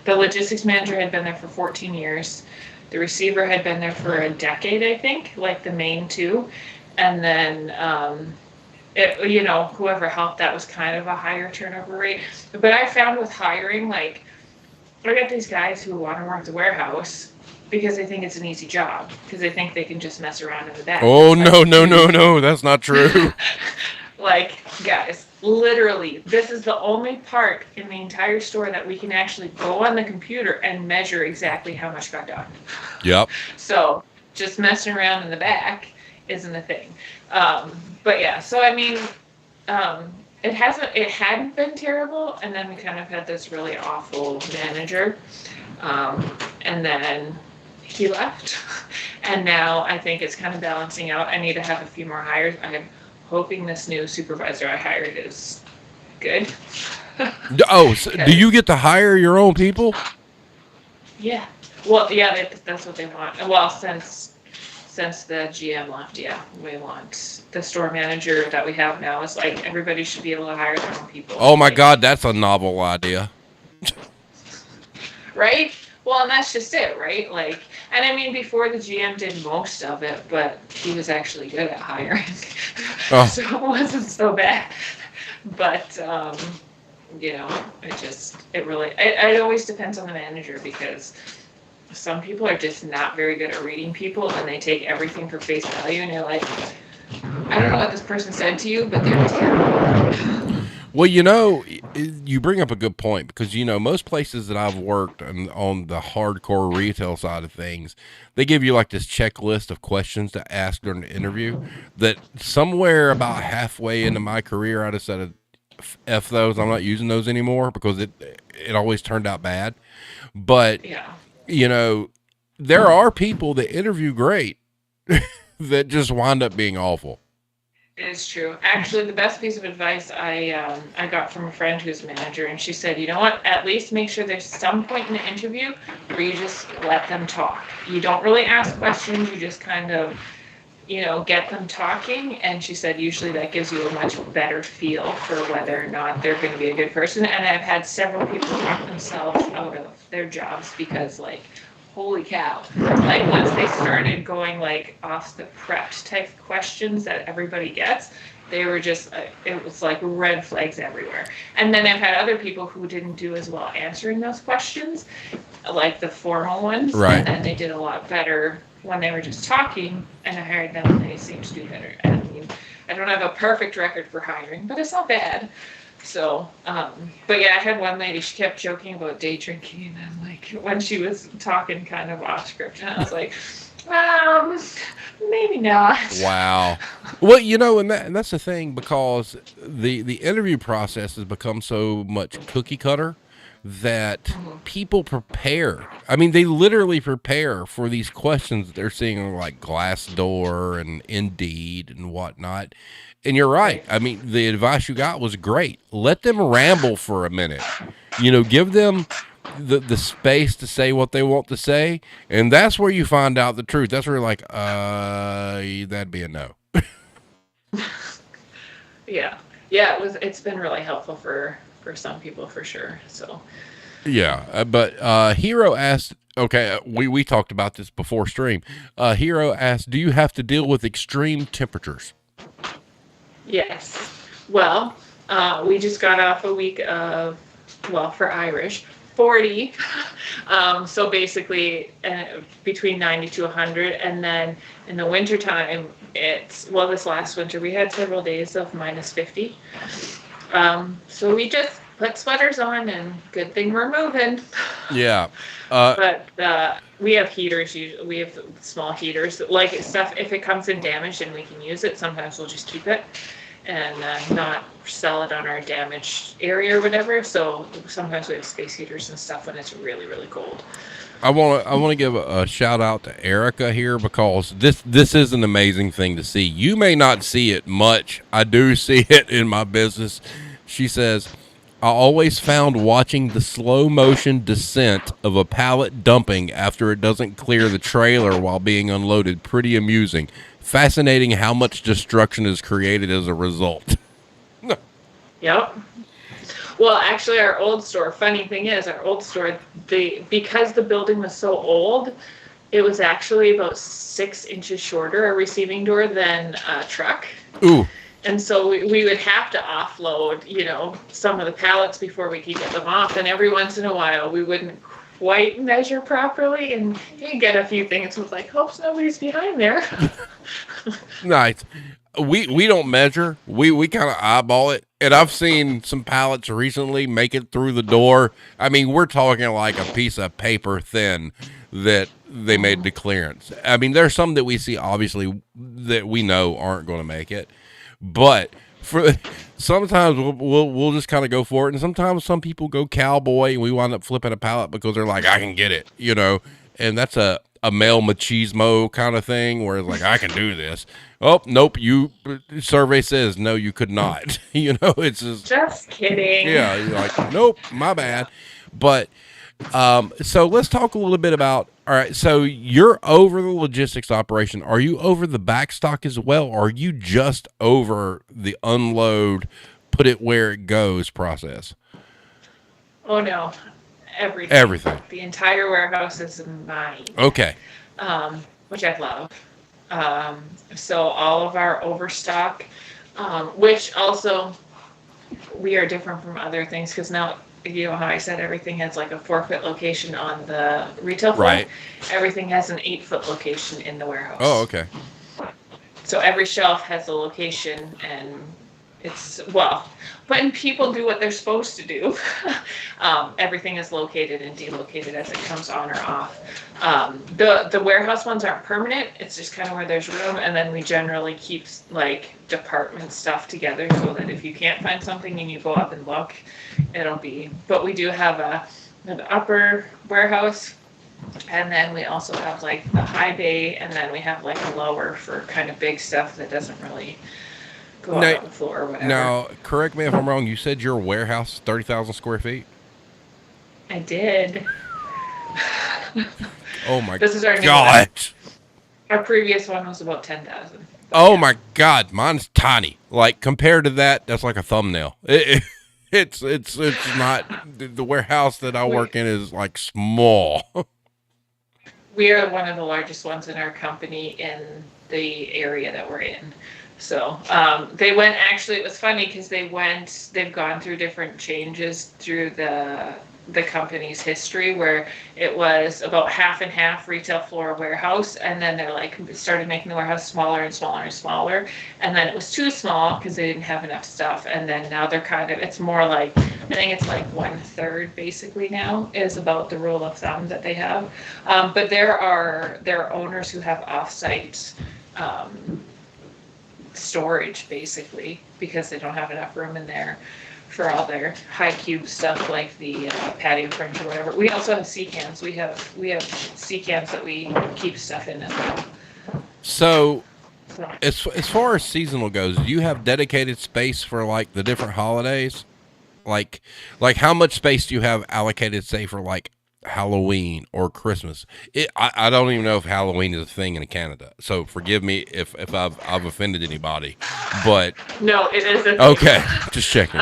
the logistics manager had been there for 14 years. The receiver had been there for a decade, I think, like the main two. And then, whoever helped, that was kind of a higher turnover rate. But I found with hiring, I got these guys who want to work the warehouse because they think it's an easy job, because they think they can just mess around in the back. Oh, no, that's not true. Guys, literally, this is the only part in the entire store that we can actually go on the computer and measure exactly how much got done. Yep. So just messing around in the back isn't a thing. So I mean, it hadn't been terrible, and then we kind of had this really awful manager, and then he left, and now I think it's kind of balancing out. I need to have a few more hires. I'm hoping this new supervisor I hired is good. Oh, so do you get to hire your own people? Yeah. Well, yeah, that's what they want. Well, since the GM left, yeah, we want the store manager that we have now. Is like everybody should be able to hire their own people. Oh my God, that's a novel idea. Right? Well, and that's just it, right? And I mean, before the GM did most of it, but he was actually good at hiring. Oh. So it wasn't so bad. But, You know, it always depends on the manager, because some people are just not very good at reading people, and they take everything for face value, and you're like, I don't know what this person said to you, but they're terrible. Well, you bring up a good point because, most places that I've worked on the hardcore retail side of things, they give you like this checklist of questions to ask during the interview that somewhere about halfway into my career, I decided, F those. I'm not using those anymore because it always turned out bad. But, Yeah. you know, there are people that interview great that just wind up being awful. It is true. Actually, the best piece of advice I got from a friend who's a manager, and she said, you know what? At least make sure there's some point in the interview where you just let them talk. You don't really ask questions. You just kind of, get them talking. And she said usually that gives you a much better feel for whether or not they're going to be a good person. And I've had several people talk themselves out of their jobs because, like, holy cow, like once they started going like off the prepped type questions that everybody gets, they were just it was like red flags everywhere. And then I've had other people who didn't do as well answering those questions, like the formal ones, Right. and then they did a lot better when they were just talking, and I hired them and they seemed to do better. And I mean, I don't have a perfect record for hiring, but it's not bad. So, but yeah, I had one lady, she kept joking about day drinking, and then like when she was talking kind of off script, and I was like, maybe not. Wow. Well, and that's the thing, because the interview process has become so much cookie cutter that people prepare. I mean, they literally prepare for these questions that they're seeing on like Glassdoor and Indeed and whatnot. And you're right. I mean, the advice you got was great. Let them ramble for a minute. Give them the space to say what they want to say, and that's where you find out the truth. That's where you're like, that'd be a no. Yeah, yeah, it's been really helpful for some people for sure. So Yeah, but Hero asked. Okay, we talked about this before stream. Hero asked, "Do you have to deal with extreme temperatures?" yes, well, we just got off a week of, well, for Irish, 40. So basically between 90 to 100. And then in the wintertime, this last winter, we had several days of minus 50. So we just put sweaters on, and good thing we're moving. Yeah. But we have heaters. We have small heaters. Like stuff, if it comes in damaged and we can use it, sometimes we'll just keep it and not sell it on our damaged area or whatever. So sometimes we have space heaters and stuff when it's really, really cold. I want to give a shout out to Erica here, because this is an amazing thing to see. You may not see it much. I do see it in my business. She says, I always found watching the slow motion descent of a pallet dumping after it doesn't clear the trailer while being unloaded pretty amusing. Fascinating how much destruction is created as a result. Yep. Well, actually, our old store, funny thing is, because the building was so old, it was actually about 6 inches shorter, a receiving door, than a truck. Ooh. And so we would have to offload, some of the pallets before we could get them off. And every once in a while, we wouldn't quite measure properly, and you get a few things with like, hopes nobody's behind there. Nice. We don't measure. We kind of eyeball it. And I've seen some pallets recently make it through the door. I mean, we're talking like a piece of paper thin that they made the clearance. I mean, there's some that we see, obviously, that we know aren't going to make it. But for sometimes we'll just kind of go for it. And sometimes some people go cowboy, and we wind up flipping a pallet because they're like, I can get it, And that's a male machismo kind of thing where it's like, I can do this. Oh, nope. Survey says, no, you could not. It's just kidding. Yeah. You're like, nope, my bad. But, so let's talk a little bit about, all right. So you're over the logistics operation. Are you over the back stock as well? Or are you just over the unload, put it where it goes process? Oh no. Everything. Everything. The entire warehouse is mine. Okay. Which I love. So all of our overstock, which also we are different from other things because now, you know how I said everything has like a 4-foot location on the retail floor? Right. Everything has an 8-foot location in the Oh, warehouse. okay. So every shelf has a location, and it's, well, when people do what they're supposed to do, everything is located and delocated as it comes on or off. The warehouse ones aren't permanent. It's just kind of where there's room, and then we generally keep like department stuff together so that if you can't find something and you go up and look, it'll be. But we do have an upper warehouse, and then we also have like the high bay, and then we have like a lower for kind of big stuff that doesn't really go out on the floor or whatever. Now, correct me if I'm wrong. You said your warehouse is 30,000 square feet? I did. Oh my This is our new God. one. Our previous one was about 10,000. Oh my God. Mine's tiny. Like compared to that, that's like a thumbnail. It's not, the warehouse that I work in is like small. We are one of the largest ones in our company in the area that we're in. So they went, actually, it was funny because they've gone through different changes through the company's history, where it was about half and half retail floor warehouse, and then they're like started making the warehouse smaller and smaller and smaller, and then it was too small because they didn't have enough stuff, and then now they're kind of, it's more like, I think it's like 1/3 basically now is about the rule of thumb that they have. But there are owners who have offsite storage basically because they don't have enough room in there for all their high cube stuff like the patio furniture or whatever. We also have sea cans. We have sea cans that we keep stuff in as well. So, as far as seasonal goes, do you have dedicated space for like the different holidays? Like how much space do you have allocated, say, for like Halloween or Christmas? I don't even know if Halloween is a thing in Canada, so forgive me if I've offended anybody. But no, it is a thing. Okay, just checking.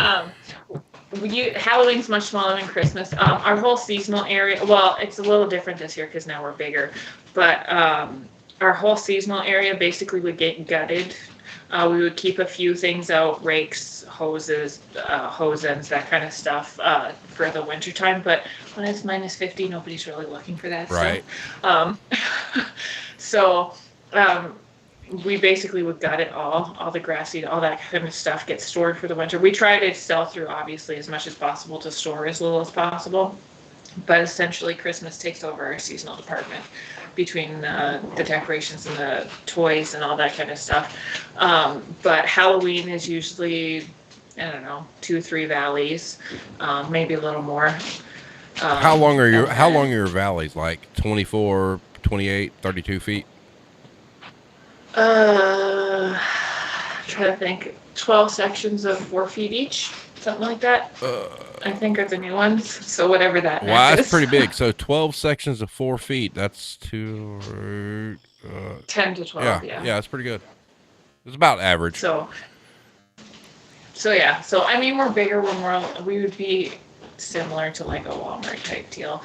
Halloween's much smaller than Christmas. Our whole seasonal area, well, it's a little different this year because now we're bigger, but our whole seasonal area basically would get gutted. We would keep a few things out, rakes, hoses, hose ends, that kind of stuff for the winter time. But when it's -50, nobody's really looking for that right. stuff. We basically would gut it all the grass seed, all that kind of stuff gets stored for the winter. We try to sell through, obviously, as much as possible to store as little as possible. But essentially, Christmas takes over our seasonal department between the decorations and the toys and all that kind of stuff. But Halloween is usually, I don't know, 2-3 valleys, maybe a little more. How long are your valleys? Like 24, 28, 32 feet? Trying to think, 12 sections of 4 feet each, something like that. I think are the new ones. So whatever that. Wow, that's is. pretty big. So 12 sections of 4 feet. That's 10 to 12. Yeah, that's pretty good. It's about average. So yeah. So I mean, we're bigger. We would be similar to like a Walmart type deal.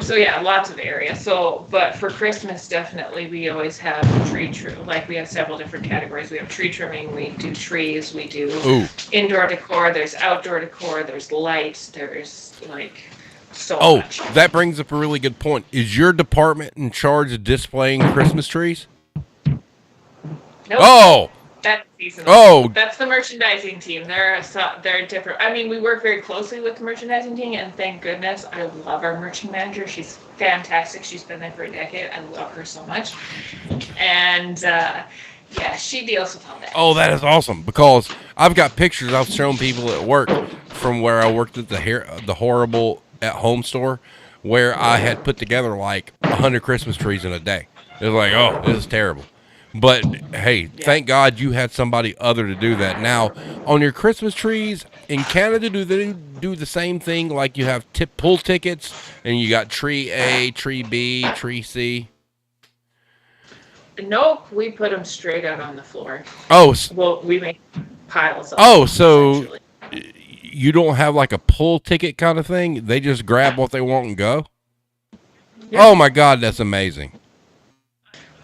So yeah, lots of area. So, but for Christmas, definitely we always have tree trim. Like we have several different categories. We have tree trimming. We do trees. We do indoor decor. There's outdoor decor. There's lights. There's like so much. That brings up a really good point. Is your department in charge of displaying Christmas trees? Nope. Oh. That's seasonal. Oh, that's the merchandising team. They're different. I mean, we work very closely with the merchandising team, and thank goodness, I love our merchant manager. She's fantastic. She's been there for a decade. I love her so much. And yeah, she deals with all that. Oh, that is awesome, because I've got pictures I've shown people at work from where I worked at the horrible at home store, where I had put together like 100 Christmas trees in a day. It was like, oh, this is terrible. But hey, thank God you had somebody other to do that. Now, on your Christmas trees in Canada, do they do the same thing? Like you have pull tickets, and you got tree A, tree B, tree C? Nope, we put them straight out on the floor. Oh, well, we make piles of them. So you don't have like a pull ticket kind of thing? They just grab what they want and go? Yep. Oh my God, that's amazing.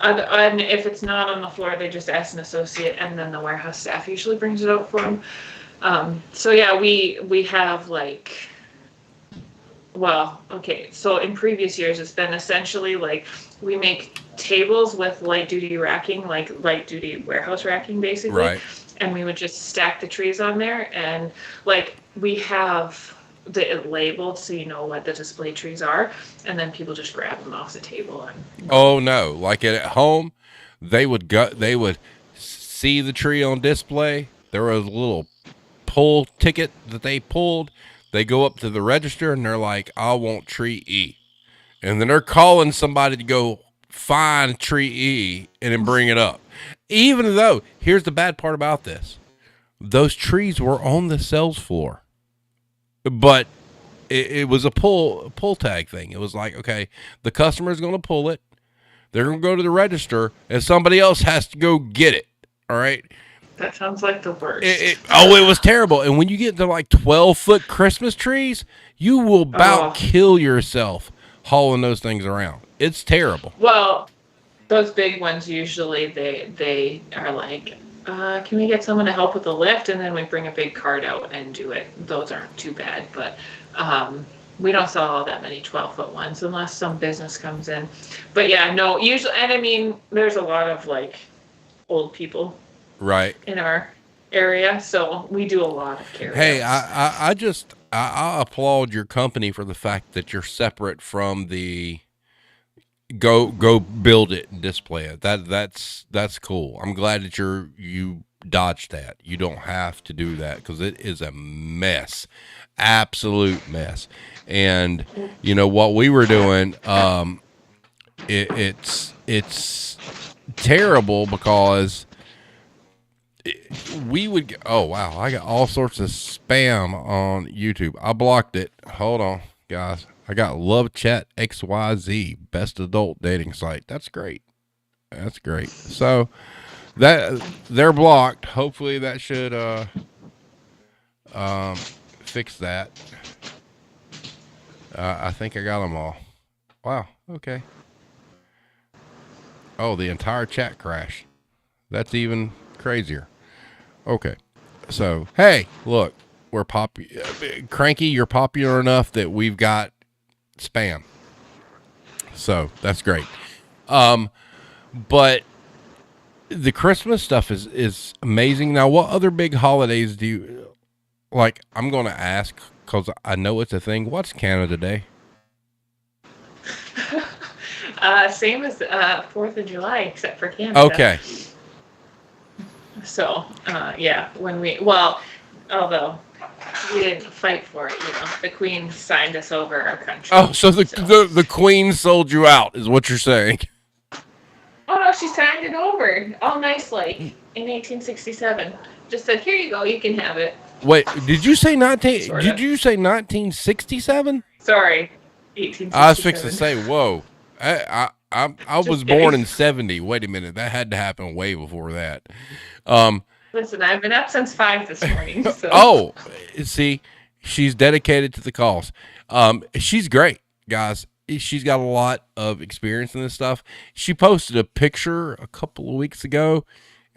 And if it's not on the floor, they just ask an associate, and then the warehouse staff usually brings it out for them. So yeah, we have like, well, okay. So in previous years, it's been essentially like we make tables with light duty racking, like light duty warehouse racking, basically, Right. and we would just stack the trees on there, and like we have it labeled so you know what the display trees are, and then people just grab them off the table and go. Oh no! Like at home, they would see the tree on display. There was a little pull ticket that they pulled. They go up to the register and they're like, "I want tree E," and then they're calling somebody to go find tree E and then bring it up. Even though, here's the bad part about this: those trees were on the sales floor, but it was a pull tag thing. It was like, okay, the customer's going to pull it. They're going to go to the register, and somebody else has to go get it. All right. That sounds like the worst. It was terrible. And when you get to like 12-foot Christmas trees, you will about kill yourself hauling those things around. It's terrible. Well, those big ones usually they are like, can we get someone to help with the lift? And then we bring a big cart out and do it. Those aren't too bad, but we don't sell all that many 12-foot ones unless some business comes in. But yeah, no, usually, and I mean, there's a lot of like old people right in our area, so we do a lot of carry. Hey, I applaud your company for the fact that you're separate from the go build it and display it. That's cool. I'm glad that you dodged that. You don't have to do that because it is a mess, absolute mess. And you know what we were doing, it's terrible because we would oh wow, I got all sorts of spam on YouTube. I blocked it. Hold on, guys. I got Love Chat XYZ, best adult dating site. That's great. That's great. So that they're blocked. Hopefully that should fix that. I think I got them all. Wow. Okay. Oh, the entire chat crashed. That's even crazier. Okay. So, hey, look, we're Cranky, you're popular enough that we've got spam. So, that's great. But the Christmas stuff is amazing. Now, what other big holidays do you like? I'm going to ask because I know it's a thing. What's Canada Day? Same as 4th of July, except for Canada. Okay. So, yeah, although we didn't fight for it, the Queen signed us over our country. Oh, so the Queen sold you out, is what you're saying? Oh no, she signed it over, all nice like in 1867. Just said, here you go, you can have it. Wait, did you say 19? Sort of. Did you say 1967? Sorry, 1867. I was fixing to say, whoa. I was born in 70. Wait a minute, that had to happen way before that. Listen, I've been up since 5 this morning. So. Oh, see, she's dedicated to the cause. She's great, guys. She's got a lot of experience in this stuff. She posted a picture a couple of weeks ago,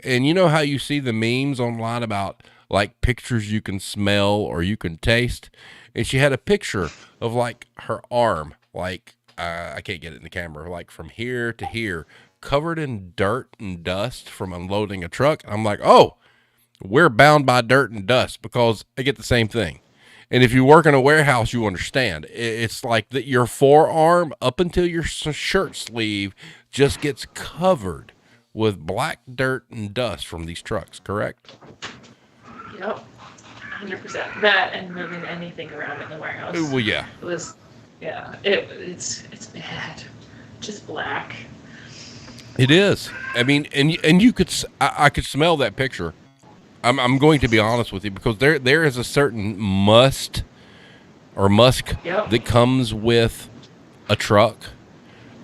and you know how you see the memes online about like pictures you can smell or you can taste, and she had a picture of like her arm, like I can't get it in the camera, like from here to here, covered in dirt and dust from unloading a truck. I'm like, oh, we're bound by dirt and dust because I get the same thing. And if you work in a warehouse, you understand. It's like that your forearm up until your shirt sleeve just gets covered with black dirt and dust from these trucks, correct? Yep, 100%. That and moving anything around in the warehouse. Well, yeah. It was, yeah, it's bad. Just black. It is. I mean, and you could, I could smell that picture. I'm going to be honest with you because there is a certain musk Yep. that comes with a truck,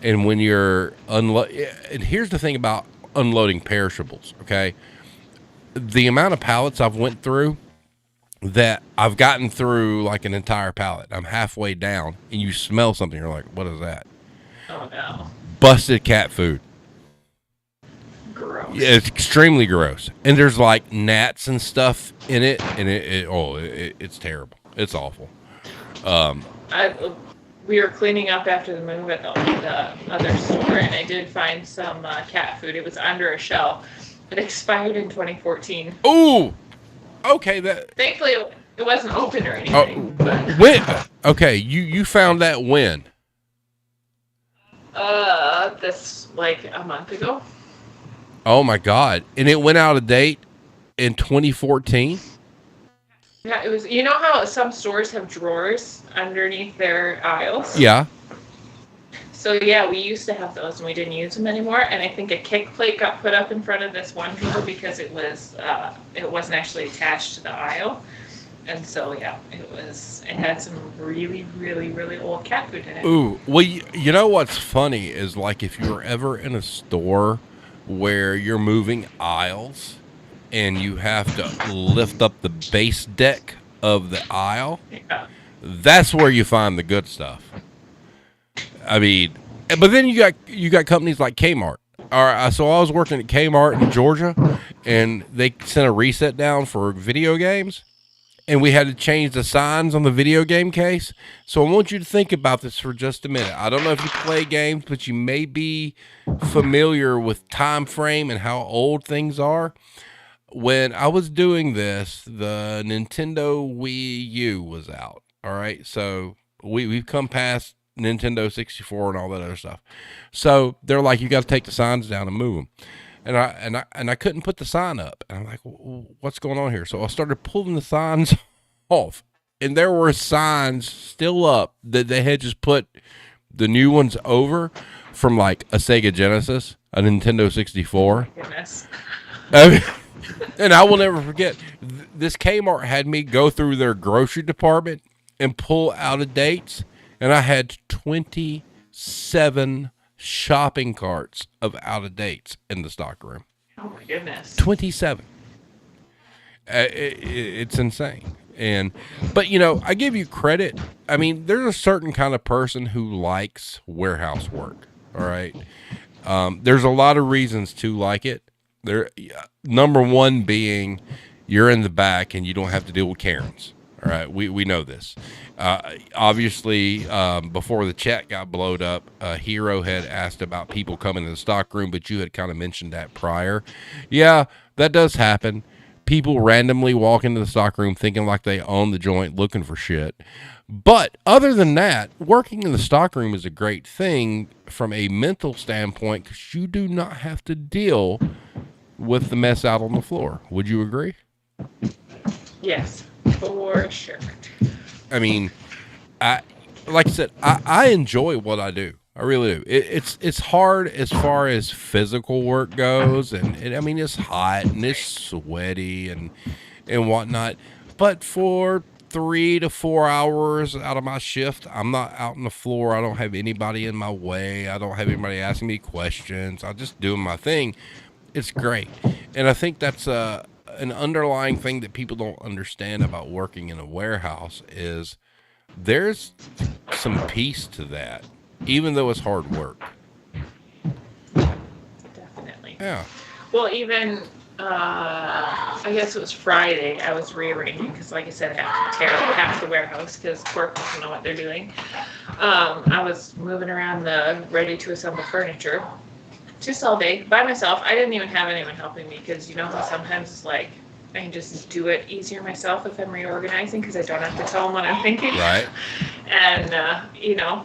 and when you're and here's the thing about unloading perishables, okay? The amount of pallets I've went through that I've gotten through like an entire pallet. I'm halfway down, and you smell something. You're like, what is that? Oh no. Busted cat food. Gross. Yeah, it's extremely gross, and there's like gnats and stuff in it, and it's terrible. It's awful. I, we were cleaning up after the move at the other store, and I did find some cat food. It was under a shell. It expired in 2014. Ooh, okay. Thankfully, it wasn't open or anything. When? Okay, you found that when? This like a month ago. Oh my God! And it went out of date in 2014. Yeah, it was. You know how some stores have drawers underneath their aisles? Yeah. So yeah, we used to have those, and we didn't use them anymore. And I think a kick plate got put up in front of this one drawer because it wasn't actually attached to the aisle. And so yeah, it had some really, really, really old cat food in it. Ooh, well, you know what's funny is like if you're ever in a store where you're moving aisles and you have to lift up the base deck of the aisle, Yeah. that's where you find the good stuff. I mean, but then you got companies like Kmart. All right, so I was working at Kmart in Georgia, and they sent a reset down for video games, and we had to change the signs on the video game case. So I want you to think about this for just a minute. I don't know if you play games, but you may be familiar with time frame and how old things are. When I was doing this, the Nintendo Wii U was out. All right, so we've come past Nintendo 64 and all that other stuff. So they're like, you got to take the signs down and move them. And I couldn't put the sign up. And I'm like, what's going on here? So I started pulling the signs off, and there were signs still up that they had just put the new ones over from like a Sega Genesis, a Nintendo 64. Goodness. And I will never forget, this Kmart had me go through their grocery department and pull out of dates, and I had 27 shopping carts of out of dates in the stockroom. Oh my goodness. 27. It's insane. But I give you credit. I mean, there's a certain kind of person who likes warehouse work. All right. There's a lot of reasons to like it. Number one being you're in the back and you don't have to deal with Karens. All right. We know this. Obviously, before the chat got blowed up, Hero had asked about people coming to the stockroom, but you had kind of mentioned that prior. Yeah, that does happen. People randomly walk into the stockroom thinking like they own the joint, looking for shit. But other than that, working in the stockroom is a great thing from a mental standpoint because you do not have to deal with the mess out on the floor. Would you agree? Yes, for sure. I mean, like I said, I enjoy what I do. I really do. It's hard as far as physical work goes, and I mean it's hot and it's sweaty and whatnot. But for 3 to 4 hours out of my shift, I'm not out on the floor. I don't have anybody in my way. I don't have anybody asking me questions. I'm just doing my thing. It's great, and I think that's an underlying thing that people don't understand about working in a warehouse is there's some peace to that, even though it's hard work. Definitely. Yeah. Well, even I guess it was Friday. I was rearranging because, like I said, I have to tear up half the warehouse because corp doesn't know what they're doing. I was moving around the ready-to-assemble furniture just all day by myself. I didn't even have anyone helping me because how sometimes it's like I can just do it easier myself if I'm reorganizing because I don't have to tell them what I'm thinking. Right. And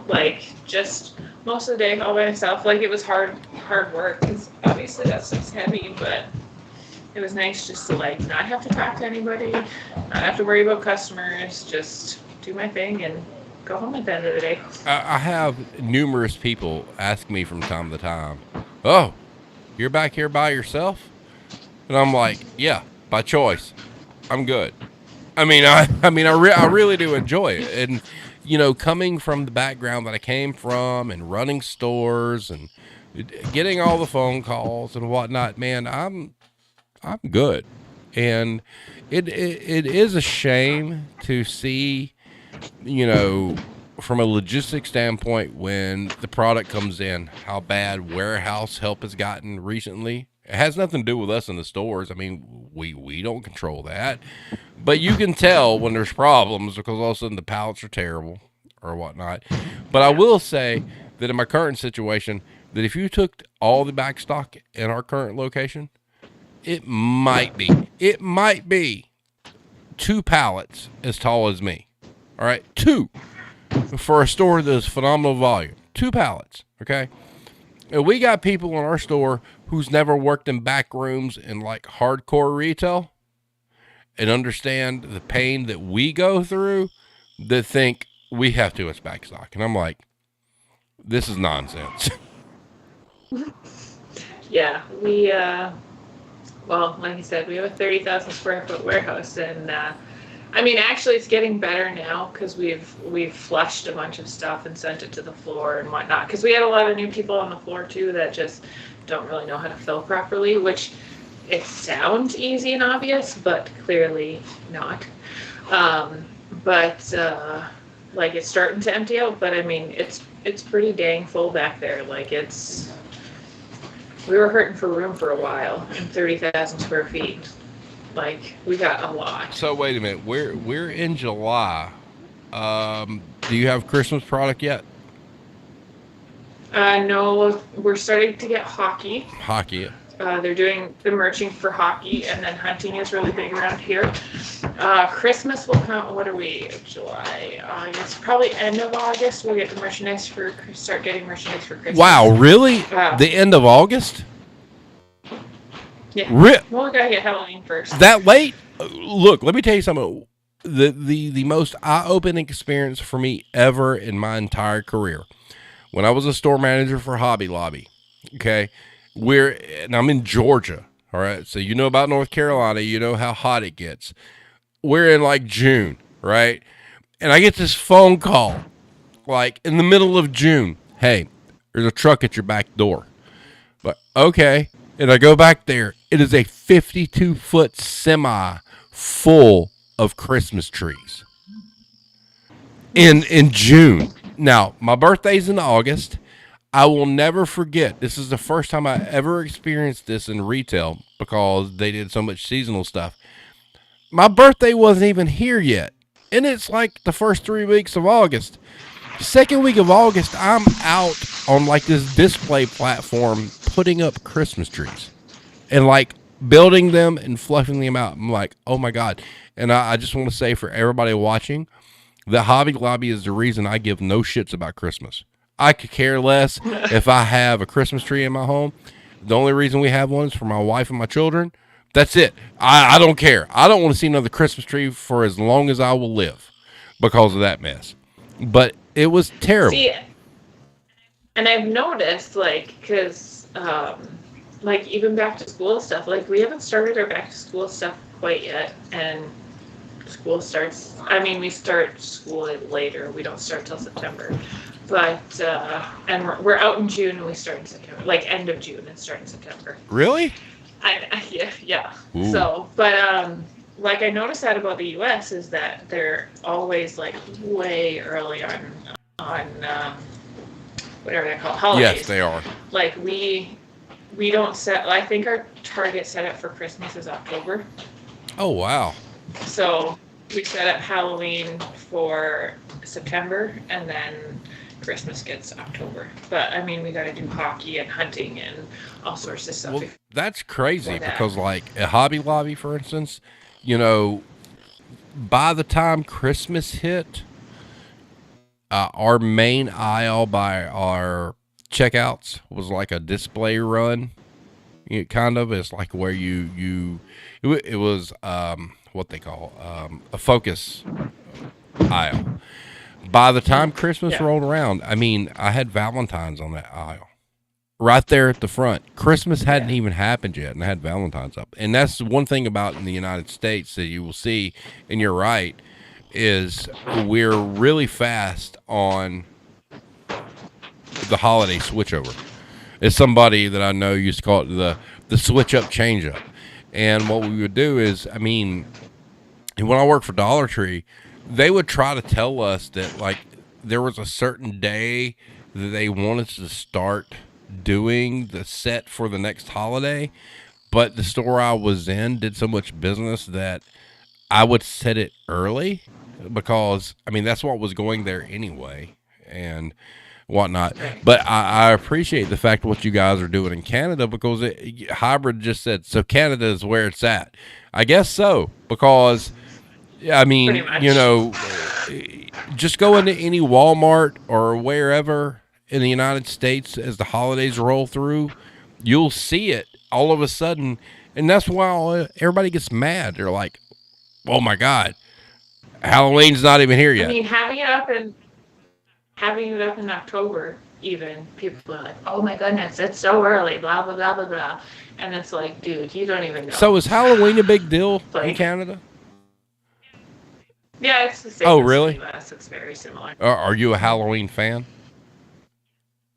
like just most of the day all by myself. Like it was hard work because obviously that stuff's heavy, but it was nice just to like not have to talk to anybody, not have to worry about customers, just do my thing and go home at the end of the day. I have numerous people ask me from time to time, "Oh, you're back here by yourself?" And I'm like, "Yeah, by choice. I'm good." I mean, I really do enjoy it. And coming from the background that I came from and running stores and getting all the phone calls and whatnot, man, I'm good. And it is a shame to see, from a logistics standpoint, when the product comes in, how bad warehouse help has gotten recently. It has nothing to do with us in the stores. I mean, we don't control that. But you can tell when there's problems because all of a sudden the pallets are terrible or whatnot. But I will say that in my current situation, that if you took all the back stock in our current location, it might be 2 pallets as tall as me. All right, 2 for a store that is phenomenal volume. 2 pallets. Okay, and we got people in our store who's never worked in back rooms in like hardcore retail and understand the pain that we go through that think we have too much back stock. And I'm like, this is nonsense. Yeah, well, like I said, we have a 30,000 square foot warehouse, and I mean, actually, it's getting better now because we've flushed a bunch of stuff and sent it to the floor and whatnot. Because we had a lot of new people on the floor too that just don't really know how to fill properly, which it sounds easy and obvious, but clearly not. But like it's starting to empty out, but I mean, it's pretty dang full back there. Like we were hurting for room for a while in 30,000 square feet. Like we got a lot. So wait a minute, we're in July. Do you have Christmas product yet? No, we're starting to get hockey. Hockey. They're doing the merching for hockey, and then hunting is really big around here. Christmas will come. What are we? July, August, probably end of August. We'll get the merchandise start getting merchandise for Christmas. Wow, really? The end of August? Yeah. Well, we gotta get Halloween first. That late? Look, let me tell you something. The most eye-opening experience for me ever in my entire career, when I was a store manager for Hobby Lobby. Okay, and I'm in Georgia. All right, so you know about North Carolina. You know how hot it gets. We're in like June, right? And I get this phone call, like in the middle of June. Hey, there's a truck at your back door. But okay. And I go back there. It is a 52-foot semi full of Christmas trees in June. Now, my birthday's in August. I will never forget. This is the first time I ever experienced this in retail because they did so much seasonal stuff. My birthday wasn't even here yet. And it's like the first 3 weeks of August. Second week of August, I'm out on like this display platform putting up Christmas trees and like building them and fluffing them out. I'm like, oh my God. And I just want to say for everybody watching, the Hobby Lobby is the reason I give no shits about Christmas. I could care less if I have a Christmas tree in my home. The only reason we have one is for my wife and my children. That's it. I don't care. I don't want to see another Christmas tree for as long as I will live because of that mess. But it was terrible. See, and I've noticed, like, because, like, even back to school stuff, like, we haven't started our back to school stuff quite yet, and school starts, I mean, we start school later, we don't start till September, but, and we're out in June, and we start in September, like, end of June and start in September. Really? Yeah. Ooh. So, but, like I noticed that about the U.S. is that they're always like way early on whatever they call holidays. Yes, they are. Like we don't set. I think our target setup for Christmas is October. Oh wow. So we set up Halloween for September, and then Christmas gets October. But I mean, we got to do hockey and hunting and all sorts of stuff. Well, that's crazy because like a Hobby Lobby, for instance. You know, by the time Christmas hit, our main aisle by our checkouts was like a display run. It kind of is like where it was what they call a focus aisle. By the time Christmas rolled around, I mean, I had Valentine's on that aisle. Right there at the front. Christmas hadn't even happened yet, and I had Valentine's up. And that's one thing about in the United States that you will see, and you're right, is we're really fast on the holiday switchover. It's somebody that I know used to call it the switch up, change up. And what we would do is, I mean, when I worked for Dollar Tree, they would try to tell us that, like, there was a certain day that they wanted to start doing the set for the next holiday, but the store I was in did so much business that I would set it early because I mean that's what was going there anyway and whatnot. Right. But I appreciate the fact what you guys are doing in Canada because Hybrid just said so. Canada is where it's at. I guess so because I Pretty mean much. you know just go into any Walmart or wherever in the United States as the holidays roll through, you'll see it all of a sudden, and that's why everybody gets mad. They're like, "Oh my God, Halloween's not even here I yet." mean, having it up in October, even people are like, "Oh my goodness, it's so early." Blah blah blah blah blah, and it's like, dude, you don't even know. So is Halloween a big deal in Like, Canada? yeah, it's the same Oh, as really? the US. It's very similar. Are you a Halloween fan?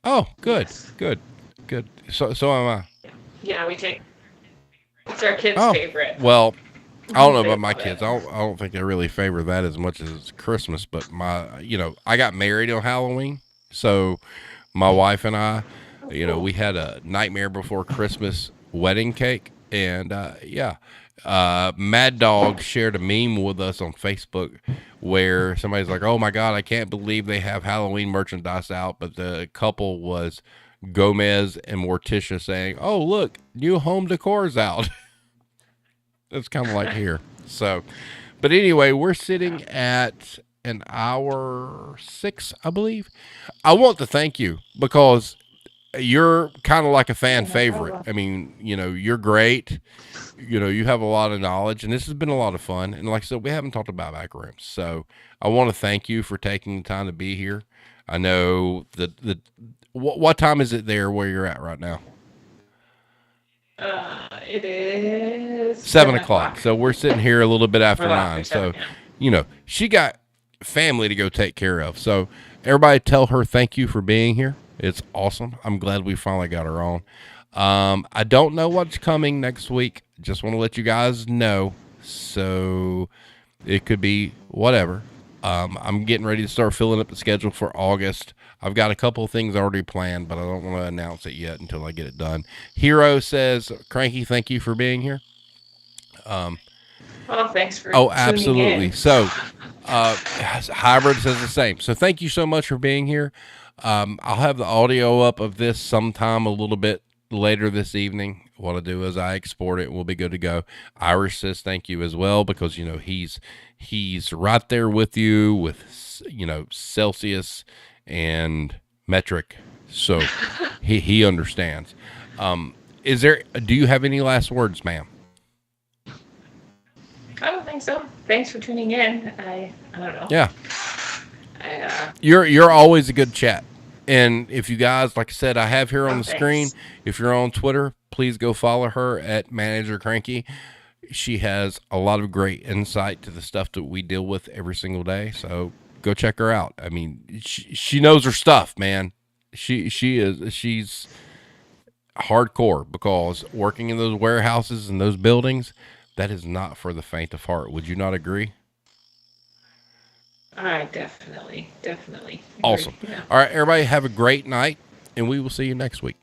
Oh, good, Yes. good, good. So am I. Yeah, we take. It's our kids' Oh, favorite. well, I don't know They about my love kids. it. I don't think they really favor that as much as Christmas. But I got married on Halloween, so my wife and I, Oh, we cool. had a Nightmare Before Christmas wedding cake, and yeah, Mad Dog shared a meme with us on Facebook where somebody's like, "Oh my God, I can't believe they have Halloween merchandise out," but the couple was Gomez and Morticia saying, "Oh look, new home decor's out." It's kind of like here. So, but anyway, we're Yeah. sitting at an hour 6, I believe. I want to thank you because you're kind of like a fan Yeah, no favorite. problem. I mean, you're great. You have a lot of knowledge, and this has been a lot of fun. And like I said, we haven't talked about back rooms, so I want to thank you for taking the time to be here. I know what time is it there where you're at right now? It is 7 o'clock. 7 o'clock. So we're sitting here a little bit A after little after 9. 7, So, yeah. she got family to go take care of. So everybody tell her thank you for being here. It's awesome. I'm glad we finally got her on. I don't know what's coming next week. Just want to let you guys know. So it could be whatever. I'm getting ready to start filling up the schedule for August. I've got a couple of things already planned, but I don't want to announce it yet until I get it done. Hero says, Cranky, thank you for being here. Well, thanks for Oh, tuning absolutely. in. So, Hybrid says the same. So, thank you so much for being here. I'll have the audio up of this sometime a little bit later this evening. What I do is I export it and we'll be good to go. Irish says thank you as well because he's right there with you with Celsius and metric, so he understands. Do you have any last words, ma'am? I don't think so. Thanks for tuning in. I don't know. Yeah. I You're always a good chat. And if you guys, like I said, I have here on oh, the screen. thanks. If you're on Twitter, please go follow her at Manager Cranky. She has a lot of great insight to the stuff that we deal with every single day. So go check her out. I mean, she knows her stuff, man. She's hardcore because working in those warehouses and those buildings, that is not for the faint of heart. Would you not agree? I definitely agree. Awesome. Yeah. All right, everybody, have a great night, and we will see you next week.